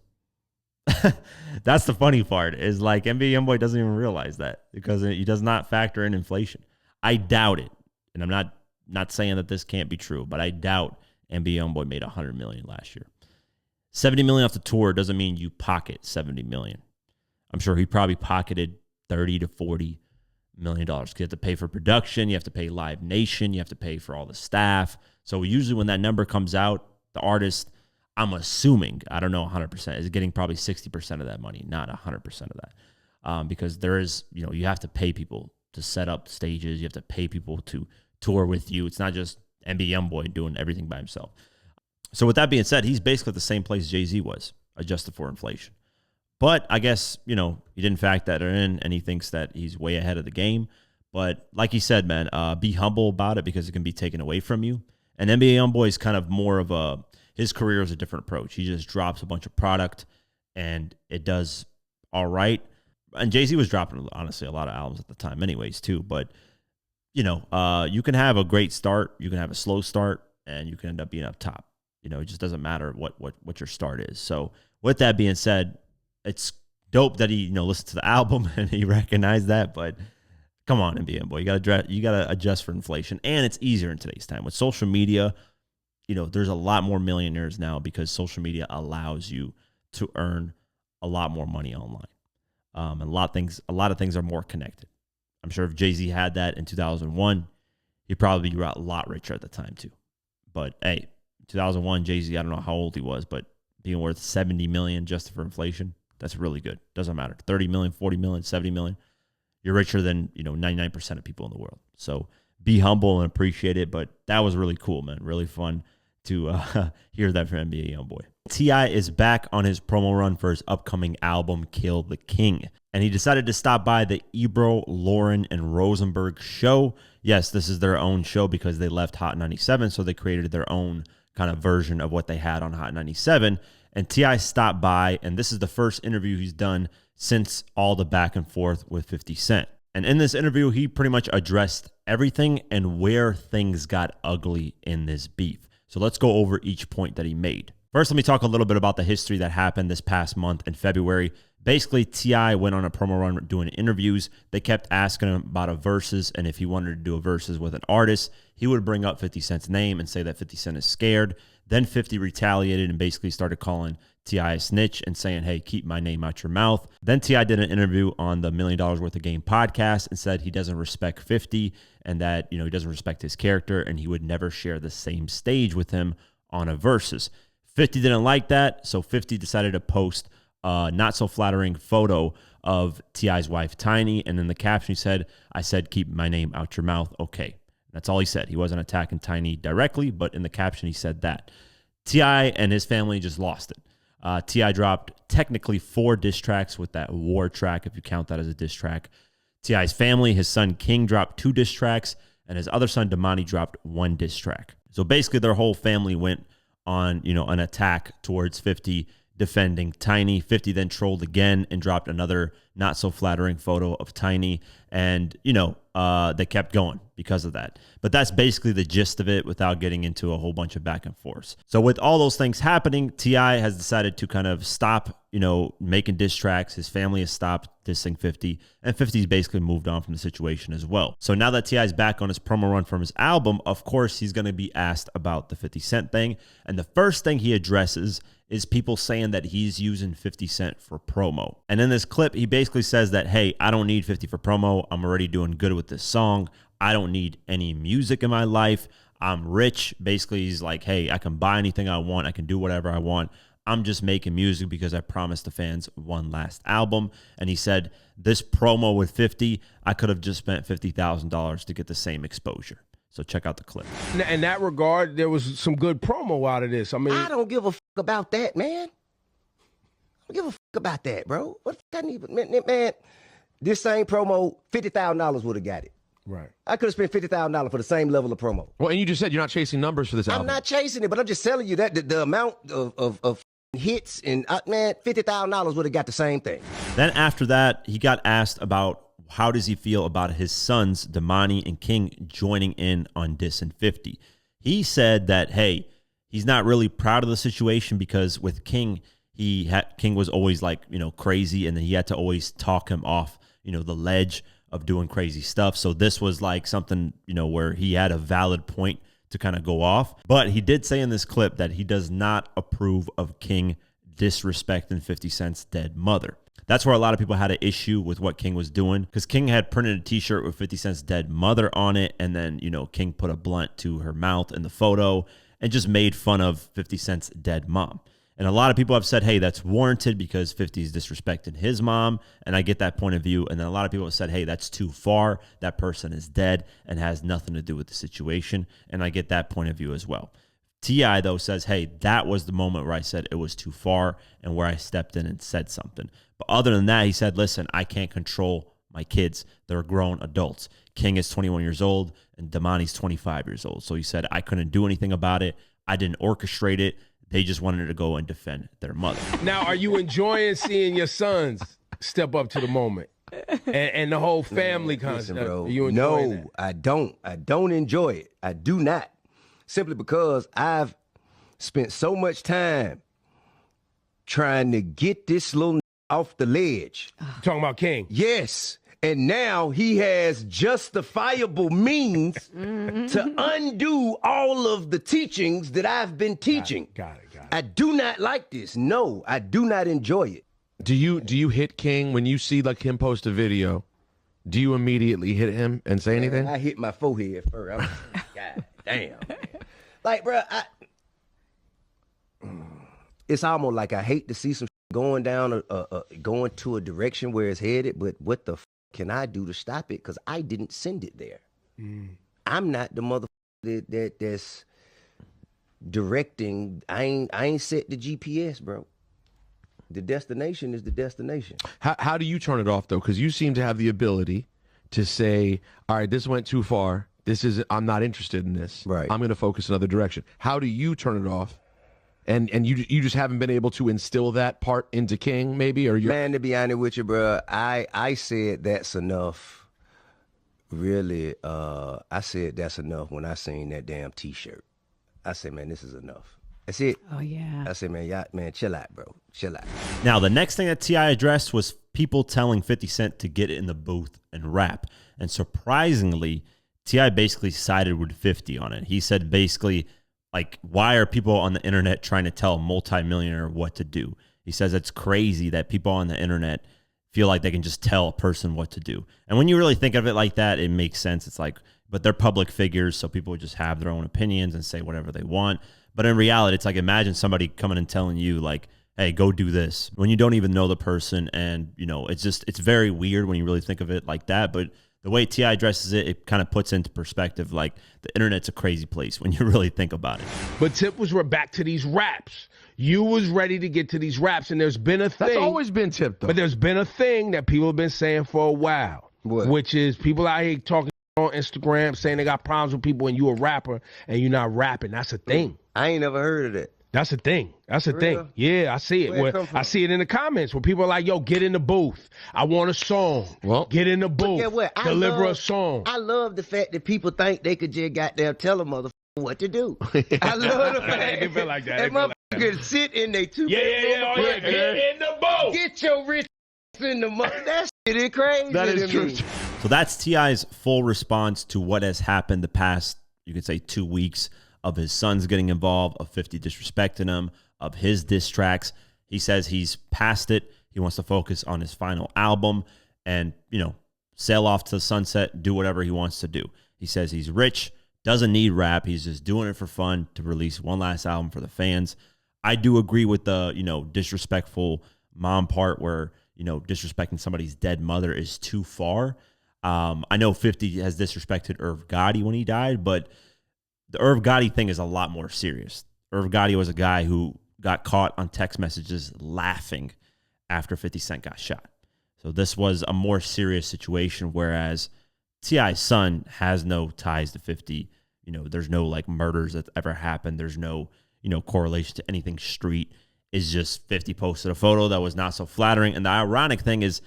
That's the funny part, is like NBA YoungBoy doesn't even realize that because he does not factor in inflation. I doubt it. And I'm not saying that this can't be true, but I doubt NBA YoungBoy made $100 million last year. $70 million off the tour doesn't mean you pocket $70 million. I'm sure he probably pocketed $30 to $40 million. You have to pay for production, you have to pay Live Nation, you have to pay for all the staff. So usually when that number comes out, the artist, I'm assuming, I don't know 100%, is getting probably 60% of that money, not 100% of that. Because there is, you have to pay people to set up stages. You have to pay people to tour with you. It's not just NBA YoungBoy doing everything by himself. So with that being said, he's basically at the same place Jay-Z was, adjusted for inflation. But I guess, he didn't factor that in, and he thinks that he's way ahead of the game. But like he said, man, be humble about it because it can be taken away from you. And NBA YoungBoy is kind of more of his career is a different approach. He just drops a bunch of product, and it does all right. And Jay-Z was dropping, honestly, a lot of albums at the time anyways, too. But, you can have a great start, you can have a slow start, and you can end up being up top. It just doesn't matter what your start is. So with that being said, it's dope that he, listened to the album and he recognized that. But come on, NBA YoungBoy, you gotta adjust for inflation. And it's easier in today's time. With social media, there's a lot more millionaires now because social media allows you to earn a lot more money online. And a lot of things are more connected. I'm sure if Jay-Z had that in 2001, he'd probably be a lot richer at the time too. But hey, 2001, Jay-Z, I don't know how old he was, but being worth $70 million just for inflation, that's really good. Doesn't matter. 30 million, 40 million, 70 million. You're richer than, 99% of people in the world. So be humble and appreciate it. But that was really cool, man. Really fun to hear that from NBA YoungBoy. T.I. is back on his promo run for his upcoming album, Kill the King. And he decided to stop by the Ebro, Lauren, and Rosenberg show. Yes, this is their own show because they left Hot 97, so they created their own kind of version of what they had on Hot 97. And T.I. stopped by, and this is the first interview he's done since all the back and forth with 50 Cent. And in this interview, he pretty much addressed everything and where things got ugly in this beef. So let's go over each point that he made. First, let me talk a little bit about the history that happened this past month in February. Basically, T.I. went on a promo run doing interviews. They kept asking him about a versus, and if he wanted to do a versus with an artist, he would bring up 50 Cent's name and say that 50 Cent is scared. Then 50 retaliated and basically started calling T.I. a snitch and saying, hey, keep my name out your mouth. Then T.I. did an interview on the $1 Million Worth of Game podcast and said he doesn't respect 50 and that, he doesn't respect his character and he would never share the same stage with him on a versus. 50 didn't like that, so 50 decided to post a not so flattering photo of T.I.'s wife, Tiny, and in the caption he said, I said, keep my name out your mouth, okay. That's all he said. He wasn't attacking Tiny directly, but in the caption he said that. T.I. and his family just lost it. T.I. dropped technically 4 diss tracks with that War track, if you count that as a diss track. T.I.'s family, his son King dropped 2 diss tracks, and his other son Damani dropped 1 diss track. So basically their whole family went on, an attack towards 50 defending Tiny. 50 then trolled again and dropped another not so flattering photo of Tiny. And, they kept going because of that. But that's basically the gist of it without getting into a whole bunch of back and forth. So with all those things happening, T.I. has decided to kind of stop, making diss tracks. His family has stopped dissing 50, and 50's basically moved on from the situation as well. So now that T.I. is back on his promo run from his album, of course, he's going to be asked about the 50 Cent thing. And the first thing he addresses is people saying that he's using 50 Cent for promo. And in this clip, he basically says that, hey, I don't need 50 for promo. I'm already doing good with this song. I don't need any music in my life. I'm rich. Basically, he's like, hey, I can buy anything I want. I can do whatever I want. I'm just making music because I promised the fans one last album. And he said, this promo with 50, I could have just spent $50,000 to get the same exposure. So check out the clip. In that regard, there was some good promo out of this. I mean, I don't give a fuck about that, man. I don't give a fuck about that, bro. What the fuck I need, man? This same promo, $50,000 would have got it. right. I could have spent $50,000 for the same level of promo. Well, and you just said you're not chasing numbers for this album. I'm not chasing it, but I'm just telling you that the amount of hits and man, $50,000 would have got the same thing. Then after that, he got asked about how does he feel about his sons, Damani and King, joining in on dissing 50. He said that, hey, he's not really proud of the situation because with King, King was always like, crazy, and then he had to always talk him off, the ledge of doing crazy stuff. So this was like something, where he had a valid point to kind of go off. But he did say in this clip that he does not approve of King disrespecting 50 Cent's dead mother. That's where a lot of people had an issue with what King was doing, because King had printed a t-shirt with 50 Cent's dead mother on it, and then, you know, King put a blunt to her mouth in the photo and just made fun of 50 Cent's dead mom. And a lot of people have said, hey, that's warranted because 50 is disrespecting his mom, and I get that point of view. And then a lot of people have said, hey, that's too far. That person is dead and has nothing to do with the situation, and I get that point of view as well. T.I., though, says, hey, that was the moment where I said it was too far and where I stepped in and said something. But other than that, he said, listen, I can't control my kids. They're grown adults. King is 21 years old and Damani's 25 years old. So he said, I couldn't do anything about it. I didn't orchestrate it. They just wanted to go and defend their mother. Now, are you enjoying seeing your sons step up to the moment and the whole family concept? Bro, Are you enjoying no, that? I don't. I don't enjoy it. I do not. Simply because I've spent so much time trying to get this little off the ledge. Talking about King. Yes. And now he has justifiable means to undo all of the teachings that I've been teaching. Got it. I do not like this. No, I do not enjoy it. Do you hit King when you see like him post a video? Do you immediately hit him and say anything? I hit my forehead first. I'm like, God damn. Man. Like, bro, it's almost like I hate to see some going down, going to a direction where it's headed, but what the can I do to stop it? Because I didn't send it there. I'm not the motherfucker that's directing. I ain't set the GPS, bro. The destination is the destination. How do you turn it off though? Because you seem to have the ability to say, all right, this went too far. I'm not interested in this. Right. I'm going to focus another direction. How do you turn it off? And you just haven't been able to instill that part into King, maybe, or Man, to be honest with you, bro, I said that's enough. Really, I said that's enough when I seen that damn T-shirt. I said, man, this is enough. That's it. Oh, yeah. I said, man, chill out, bro. Chill out. Now, the next thing that T.I. addressed was people telling 50 Cent to get in the booth and rap. And surprisingly, T.I. basically sided with 50 on it. He said basically, like, why are people on the internet trying to tell a multimillionaire what to do? He says it's crazy that people on the internet feel like they can just tell a person what to do. And when you really think of it like that, it makes sense. It's like, but they're public figures, so people just have their own opinions and say whatever they want. But in reality, it's like, imagine somebody coming and telling you, like, hey, go do this, when you don't even know the person. And, you know, it's very weird when you really think of it like that. But the way T.I. addresses it, it kind of puts into perspective, like, the internet's a crazy place when you really think about it. But Tip was back to these raps. You was ready to get to these raps, and there's been a thing. That's always been Tip, though. But there's been a thing that people have been saying for a while. What? Which is people out here talking on Instagram saying they got problems with people and you a rapper and you're not rapping. That's a thing. I ain't never heard of that. That's a thing. That's a thing. Yeah, I see it. Where it come from? I see it in the comments where people are like, yo, get in the booth. I want a song. Well, get in the booth. Get what? Deliver a song. I love the fact that people think they could just goddamn tell a motherfucker what to do. I love the fact They feel like that. that They feel like motherfucker sit in they two. Yeah. Oh, yeah. Get in the booth. Get your rich in the mother. That shit is crazy. that is to true. me. So that's T.I.'s full response to what has happened the past, you could say, 2 weeks of his sons getting involved, of 50 disrespecting him, of his diss tracks. He says he's past it. He wants to focus on his final album and, you know, sail off to the sunset, do whatever he wants to do. He says he's rich, doesn't need rap. He's just doing it for fun to release one last album for the fans. I do agree with the, you know, disrespectful mom part where, you know, disrespecting somebody's dead mother is too far. I know 50 has disrespected Irv Gotti when he died, but the Irv Gotti thing is a lot more serious. Irv Gotti was a guy who got caught on text messages laughing after 50 Cent got shot. So this was a more serious situation, whereas T.I.'s son has no ties to 50. You know, there's no like murders that ever happened. There's no, you know, correlation to anything street. It's just 50 posted a photo that was not so flattering. And the ironic thing is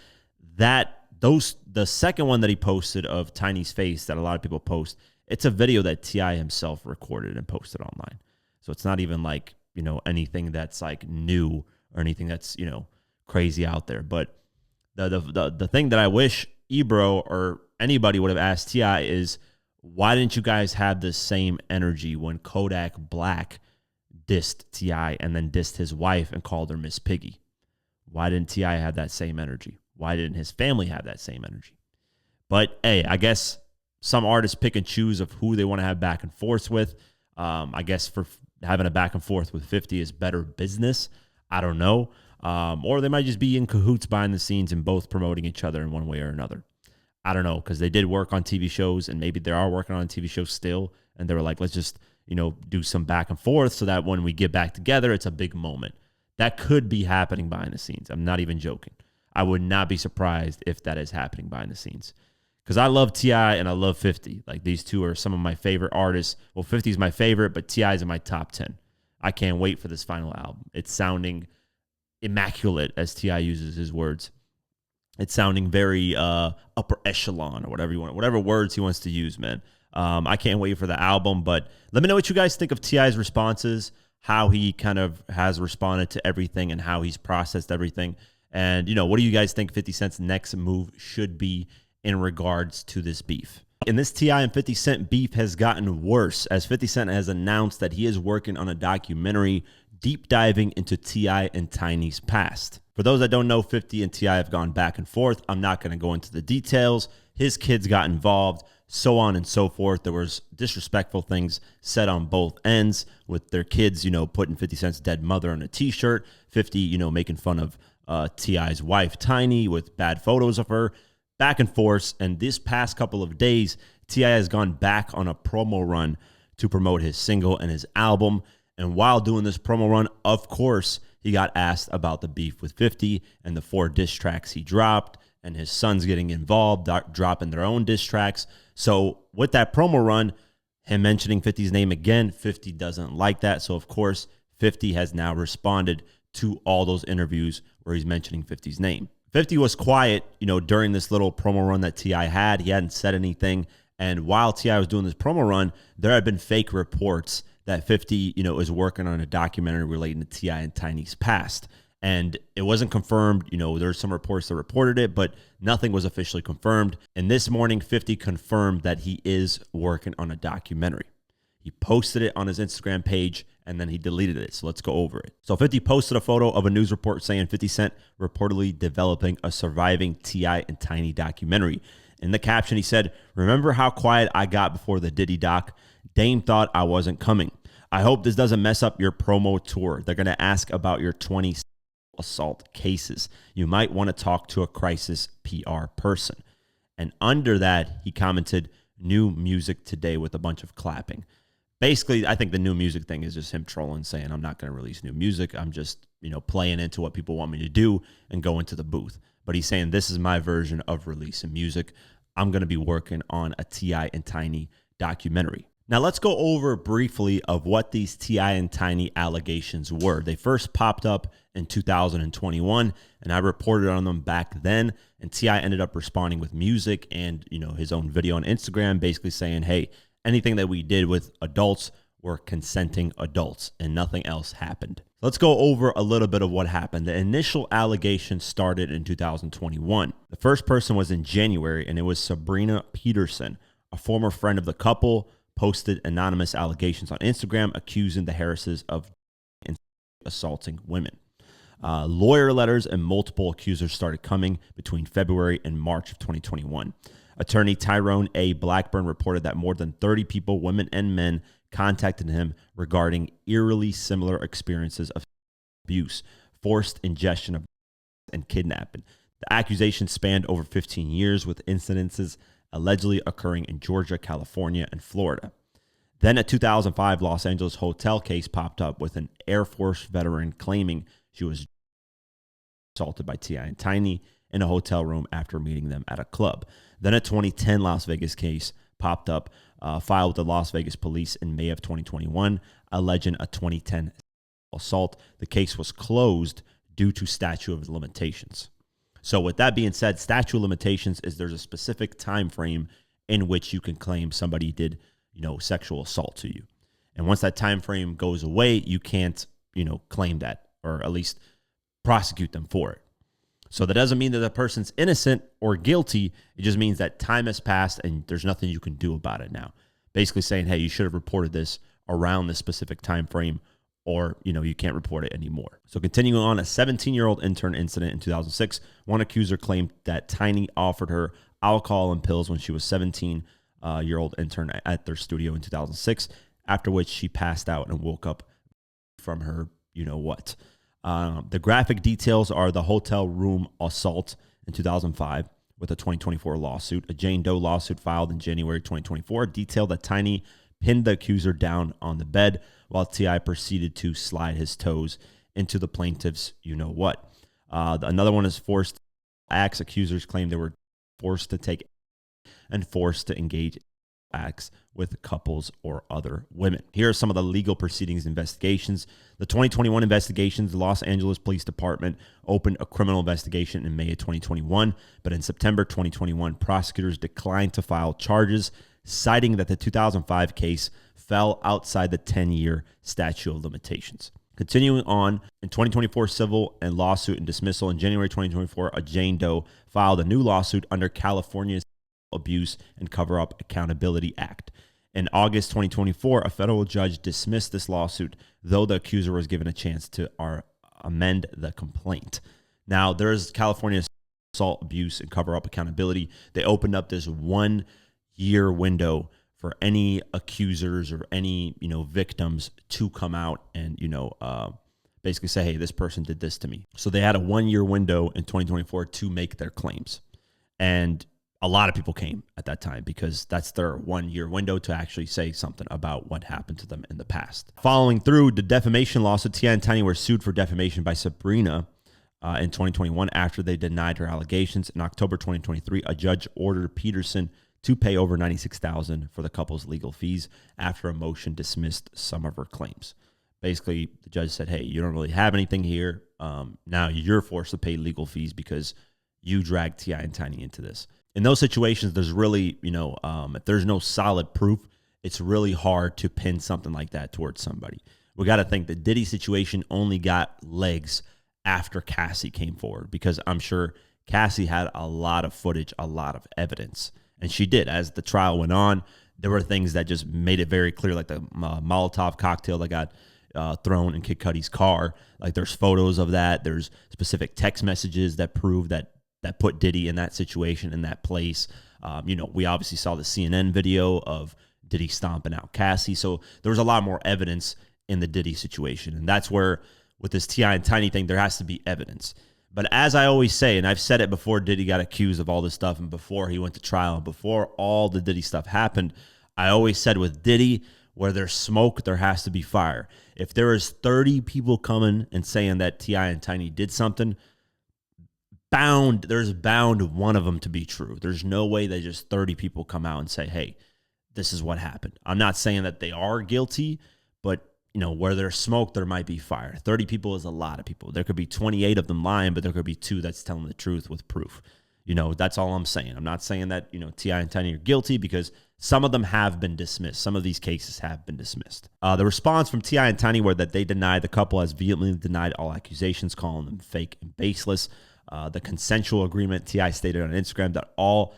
that the second one that he posted of Tiny's face that a lot of people post, it's a video that T.I. himself recorded and posted online. So it's not even like, you know, anything that's like new or anything that's, you know, crazy out there. But the thing that I wish Ebro or anybody would have asked T.I. is, why didn't you guys have the same energy when Kodak Black dissed T.I. and then dissed his wife and called her Miss Piggy? Why didn't T.I. have that same energy? Why didn't his family have that same energy? But, hey, I guess some artists pick and choose of who they want to have back and forth with. I guess for having a back and forth with 50 is better business. I don't know. Or they might just be in cahoots behind the scenes and both promoting each other in one way or another. I don't know, because they did work on TV shows, and maybe they are working on TV shows still, and they were like, let's just, do some back and forth so that when we get back together, it's a big moment. That could be happening behind the scenes. I'm not even joking. I would not be surprised if that is happening behind the scenes. Because I love T.I. and I love 50. Like, these two are some of my favorite artists. Well, 50 is my favorite, but T.I. is in my top 10. I can't wait for this final album. It's sounding immaculate, as T.I. uses his words. It's sounding very upper echelon, or whatever you want, whatever words he wants to use, man. I can't wait for the album, but let me know what you guys think of T.I.'s responses, how he kind of has responded to everything and how he's processed everything. And, what do you guys think 50 Cent's next move should be in regards to this beef? And this T.I. and 50 Cent beef has gotten worse, as 50 Cent has announced that he is working on a documentary deep diving into T.I. and Tiny's past. For those that don't know, 50 and T.I. have gone back and forth. I'm not going to go into the details. His kids got involved, so on and so forth. There was disrespectful things said on both ends, with their kids, putting 50 Cent's dead mother on a T-shirt, 50, making fun of T.I.'s wife, Tiny, with bad photos of her, back and forth. And this past couple of days, T.I. has gone back on a promo run to promote his single and his album. And while doing this promo run, of course, he got asked about the beef with 50 and the 4 diss tracks he dropped, and his sons getting involved, dropping their own diss tracks. So with that promo run, him mentioning 50's name again, 50 doesn't like that. So, of course, 50 has now responded to all those interviews where he's mentioning 50's name. 50 was quiet, during this little promo run that T.I. had. He hadn't said anything. And while T.I. was doing this promo run, there had been fake reports that 50, is working on a documentary relating to T.I. and Tiny's past. And it wasn't confirmed. There's some reports that reported it, but nothing was officially confirmed. And this morning, 50 confirmed that he is working on a documentary. He posted it on his Instagram page, and then he deleted it. So let's go over it. So 50 posted a photo of a news report saying 50 Cent reportedly developing a surviving T.I. and Tiny documentary. In the caption, he said, "Remember how quiet I got before the Diddy doc? Dame thought I wasn't coming. I hope this doesn't mess up your promo tour. They're going to ask about your 20 assault cases. You might want to talk to a crisis PR person." And under that, he commented, "New music today," with a bunch of clapping. Basically, I think the new music thing is just him trolling, saying, I'm not going to release new music. I'm just, playing into what people want me to do and go into the booth. But he's saying, this is my version of releasing music. I'm going to be working on a T.I. and Tiny documentary. Now, let's go over briefly of what these T.I. and Tiny allegations were. They first popped up in 2021, and I reported on them back then. And T.I. ended up responding with music and, his own video on Instagram, basically saying, hey, anything that we did with adults were consenting adults, and nothing else happened. Let's go over a little bit of what happened. The initial allegation started in 2021. The first person was in January, and it was Sabrina Peterson, a former friend of the couple, posted anonymous allegations on Instagram accusing the Harrises of assaulting women. Lawyer letters and multiple accusers started coming between February and March of 2021. Attorney Tyrone A. Blackburn reported that more than 30 people, women and men, contacted him regarding eerily similar experiences of abuse, forced ingestion of and kidnapping. The accusations spanned over 15 years, with incidences allegedly occurring in Georgia, California, and Florida. Then a 2005 Los Angeles hotel case popped up with an Air Force veteran claiming she was assaulted by T.I. and Tiny in a hotel room after meeting them at a club. Then a 2010 Las Vegas case popped up, filed with the Las Vegas police in May of 2021, alleging a 2010 assault. The case was closed due to statute of limitations. So with that being said, statute of limitations is there's a specific time frame in which you can claim somebody did, sexual assault to you. And once that time frame goes away, you can't, claim that, or at least prosecute them for it. So that doesn't mean that the person's innocent or guilty. It just means that time has passed and there's nothing you can do about it now. Basically saying, hey, you should have reported this around this specific time frame, or, you can't report it anymore. So continuing on, a 17-year-old intern incident in 2006, one accuser claimed that Tiny offered her alcohol and pills when she was 17-year-old intern at their studio in 2006, after which she passed out and woke up from her you-know-what. The graphic details are the hotel room assault in 2005 with a 2024 lawsuit. A Jane Doe lawsuit filed in January 2024 detailed that Tiny pinned the accuser down on the bed while T.I. proceeded to slide his toes into the plaintiff's you-know-what. Another one is forced acts. Accusers claim they were forced to take and forced to engage acts with couples or other women. Here are some of the legal proceedings investigations. The 2021 investigations, the Los Angeles Police Department opened a criminal investigation in May of 2021, but in September 2021, prosecutors declined to file charges, citing that the 2005 case fell outside the 10-year statute of limitations. Continuing on, in 2024 civil and lawsuit and dismissal, in January 2024, a Jane Doe filed a new lawsuit under California's Abuse and Cover-Up Accountability Act. In August 2024, a federal judge dismissed this lawsuit, though the accuser was given a chance to amend the complaint. Now, there's California's Assault, Abuse, and Cover-Up Accountability. They opened up this 1-year window for any accusers or any, victims to come out and, basically say, hey, this person did this to me. So they had a 1-year window in 2024 to make their claims. And a lot of people came at that time because that's their 1-year window to actually say something about what happened to them in the past. Following through the defamation lawsuit, T.I. and Tiny were sued for defamation by Sabrina in 2021 after they denied her allegations. In October 2023, a judge ordered Peterson to pay over $96,000 for the couple's legal fees after a motion dismissed some of her claims. Basically, the judge said, hey, you don't really have anything here. Now you're forced to pay legal fees because you dragged T.I. and Tiny into this. In those situations, there's really, if there's no solid proof, it's really hard to pin something like that towards somebody. We got to think the Diddy situation only got legs after Cassie came forward, because I'm sure Cassie had a lot of footage, a lot of evidence. And she did. As the trial went on, there were things that just made it very clear, like the Molotov cocktail that got thrown in Kid Cudi's car. Like, there's photos of that. There's specific text messages that prove that put Diddy in that situation, in that place. We obviously saw the CNN video of Diddy stomping out Cassie. So there was a lot more evidence in the Diddy situation. And that's where, with this T.I. and Tiny thing, there has to be evidence. But as I always say, and I've said it before Diddy got accused of all this stuff and before he went to trial and before all the Diddy stuff happened, I always said with Diddy, where there's smoke, there has to be fire. If there is 30 people coming and saying that T.I. and Tiny did something, there's bound one of them to be true. There's no way that just 30 people come out and say, hey, this is what happened. I'm not saying that they are guilty, but where there's smoke, there might be fire. 30 people is a lot of people. There could be 28 of them lying, but there could be 2 that's telling the truth with proof. That's all I'm saying. I'm not saying that, T.I. and Tiny are guilty, because some of them have been dismissed. Some of these cases have been dismissed. The response from T.I. and Tiny were that they denied, the couple has vehemently denied all accusations, calling them fake and baseless. The consensual agreement, T.I. stated on Instagram that all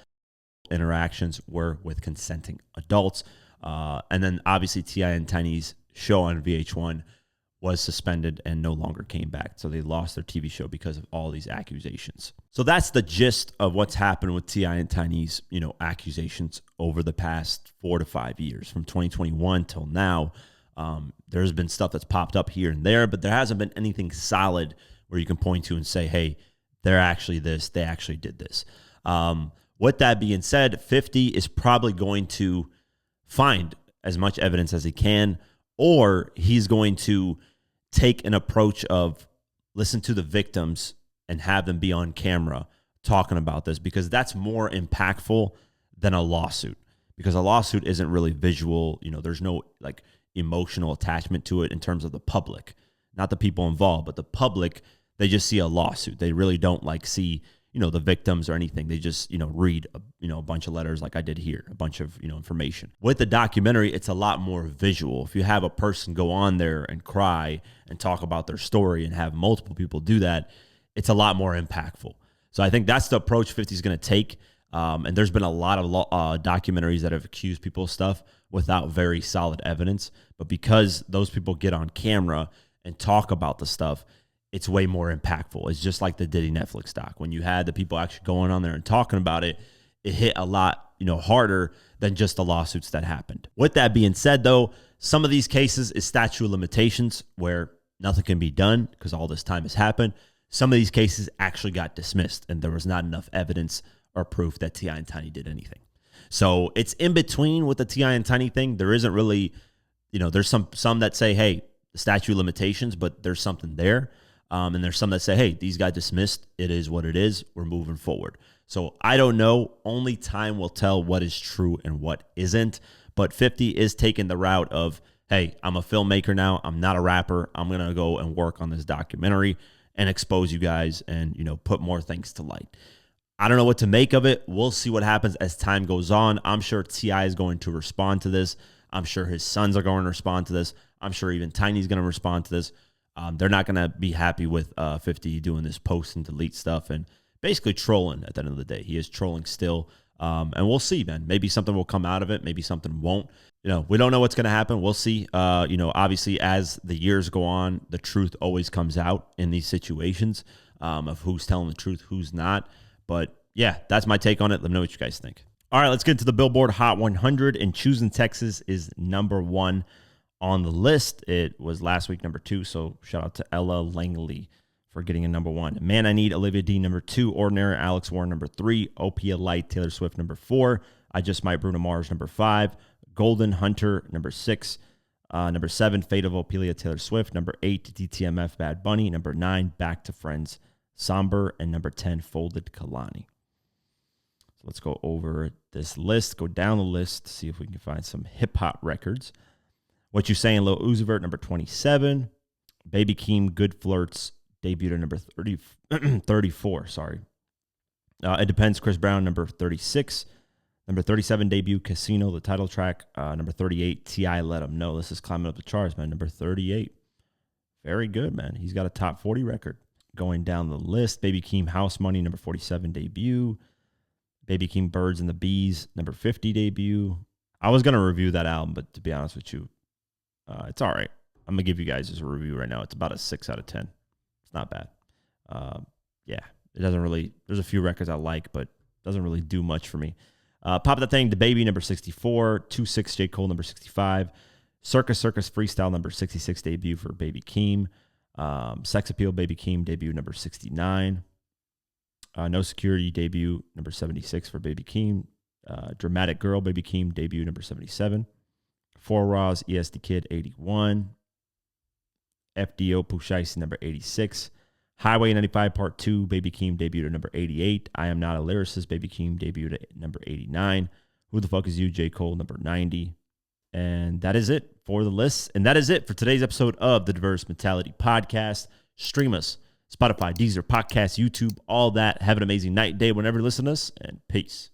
interactions were with consenting adults. And then obviously T.I. and Tiny's show on VH1 was suspended and no longer came back. So they lost their TV show because of all these accusations. So that's the gist of what's happened with T.I. and Tiny's, accusations over the past 4 to 5 years, from 2021 till now. There's been stuff that's popped up here and there, but there hasn't been anything solid where you can point to and say, hey, they're actually this, they actually did this. With that being said, 50 is probably going to find as much evidence as he can, or he's going to take an approach of listen to the victims and have them be on camera talking about this, because that's more impactful than a lawsuit, because a lawsuit isn't really visual. There's no like emotional attachment to it in terms of the public, not the people involved, but the public. They just see a lawsuit. They really don't see, the victims or anything. They just, read, a bunch of letters like I did here, a bunch of, information. With the documentary, it's a lot more visual. If you have a person go on there and cry and talk about their story and have multiple people do that, it's a lot more impactful. So I think that's the approach 50 is going to take. And there's been a lot of documentaries that have accused people of stuff without very solid evidence. But because those people get on camera and talk about the stuff, it's way more impactful. It's just like the Diddy Netflix doc. When you had the people actually going on there and talking about it, it hit a lot, harder than just the lawsuits that happened. With that being said, though, some of these cases is statute of limitations where nothing can be done because all this time has happened. Some of these cases actually got dismissed and there was not enough evidence or proof that T.I. and Tiny did anything. So it's in between with the T.I. and Tiny thing. There isn't really, there's some that say, hey, statute of limitations, but there's something there. And there's some that say, hey, these got dismissed. It is what it is. We're moving forward. So I don't know. Only time will tell what is true and what isn't. But 50 is taking the route of, hey, I'm a filmmaker now. I'm not a rapper. I'm going to go and work on this documentary and expose you guys and, put more things to light. I don't know what to make of it. We'll see what happens as time goes on. I'm sure T.I. is going to respond to this. I'm sure his sons are going to respond to this. I'm sure even Tiny's going to respond to this. They're not going to be happy with 50 doing this post and delete stuff and basically trolling at the end of the day. He is trolling still. And we'll see, man. Maybe something will come out of it. Maybe something won't. We don't know what's going to happen. We'll see. Obviously, as the years go on, the truth always comes out in these situations of who's telling the truth, who's not. But yeah, that's my take on it. Let me know what you guys think. All right, let's get into the Billboard Hot 100. And Choosing Texas is number 1 on the list. It was last week number 2. So shout out to Ella Langley for getting a number 1. Man I Need, Olivia D, number 2. Ordinary, Alex Warren, number 3. Opia Light, Taylor Swift, number 4. I Just Might, Bruno Mars, number 5. Golden Hunter, number 6. Number 7, Fate of Ophelia, Taylor Swift. Number 8, DTMF, Bad Bunny. Number 9, Back to Friends, Somber. And number 10, Folded Kalani. So let's go over this list, go down the list, see if we can find some hip-hop records. What You Saying, Lil Uzi Vert, number 27. Baby Keem, Good Flirts, debuted at number 34, sorry. It Depends, Chris Brown, number 36. Number 37, debut, Casino, the title track. Number 38, T.I. Let 'Em Know. This is climbing up the charts, man. Number 38. Very good, man. He's got a top 40 record. Going down the list, Baby Keem, House Money, number 47, debut. Baby Keem, Birds and the Bees, number 50, debut. I was going to review that album, but to be honest with you, it's all right. I'm going to give you guys just a review right now. It's about a 6 out of 10. It's not bad. Yeah, it doesn't really, there's a few records I like, but it doesn't really do much for me. Pop That Thing, The Baby, number 64. 2-6, J. Cole, number 65. Circus Freestyle, number 66, debut for Baby Keem. Sex Appeal, Baby Keem, debut, number 69. No Security, debut, number 76 for Baby Keem. Dramatic Girl, Baby Keem, debut, number 77. 4 Raws, ESD Kid, 81. FDO, Pusha number 86. Highway 95 Part 2, Baby Keem, debuted at number 88. I Am Not a Lyricist, Baby Keem, debuted at number 89. Who the Fuck Is You, J. Cole, number 90. And that is it for the list. And that is it for today's episode of the Diverse Mentality Podcast. Stream us, Spotify, Deezer, Podcast, YouTube, all that. Have an amazing night, day, whenever you listen to us, and peace.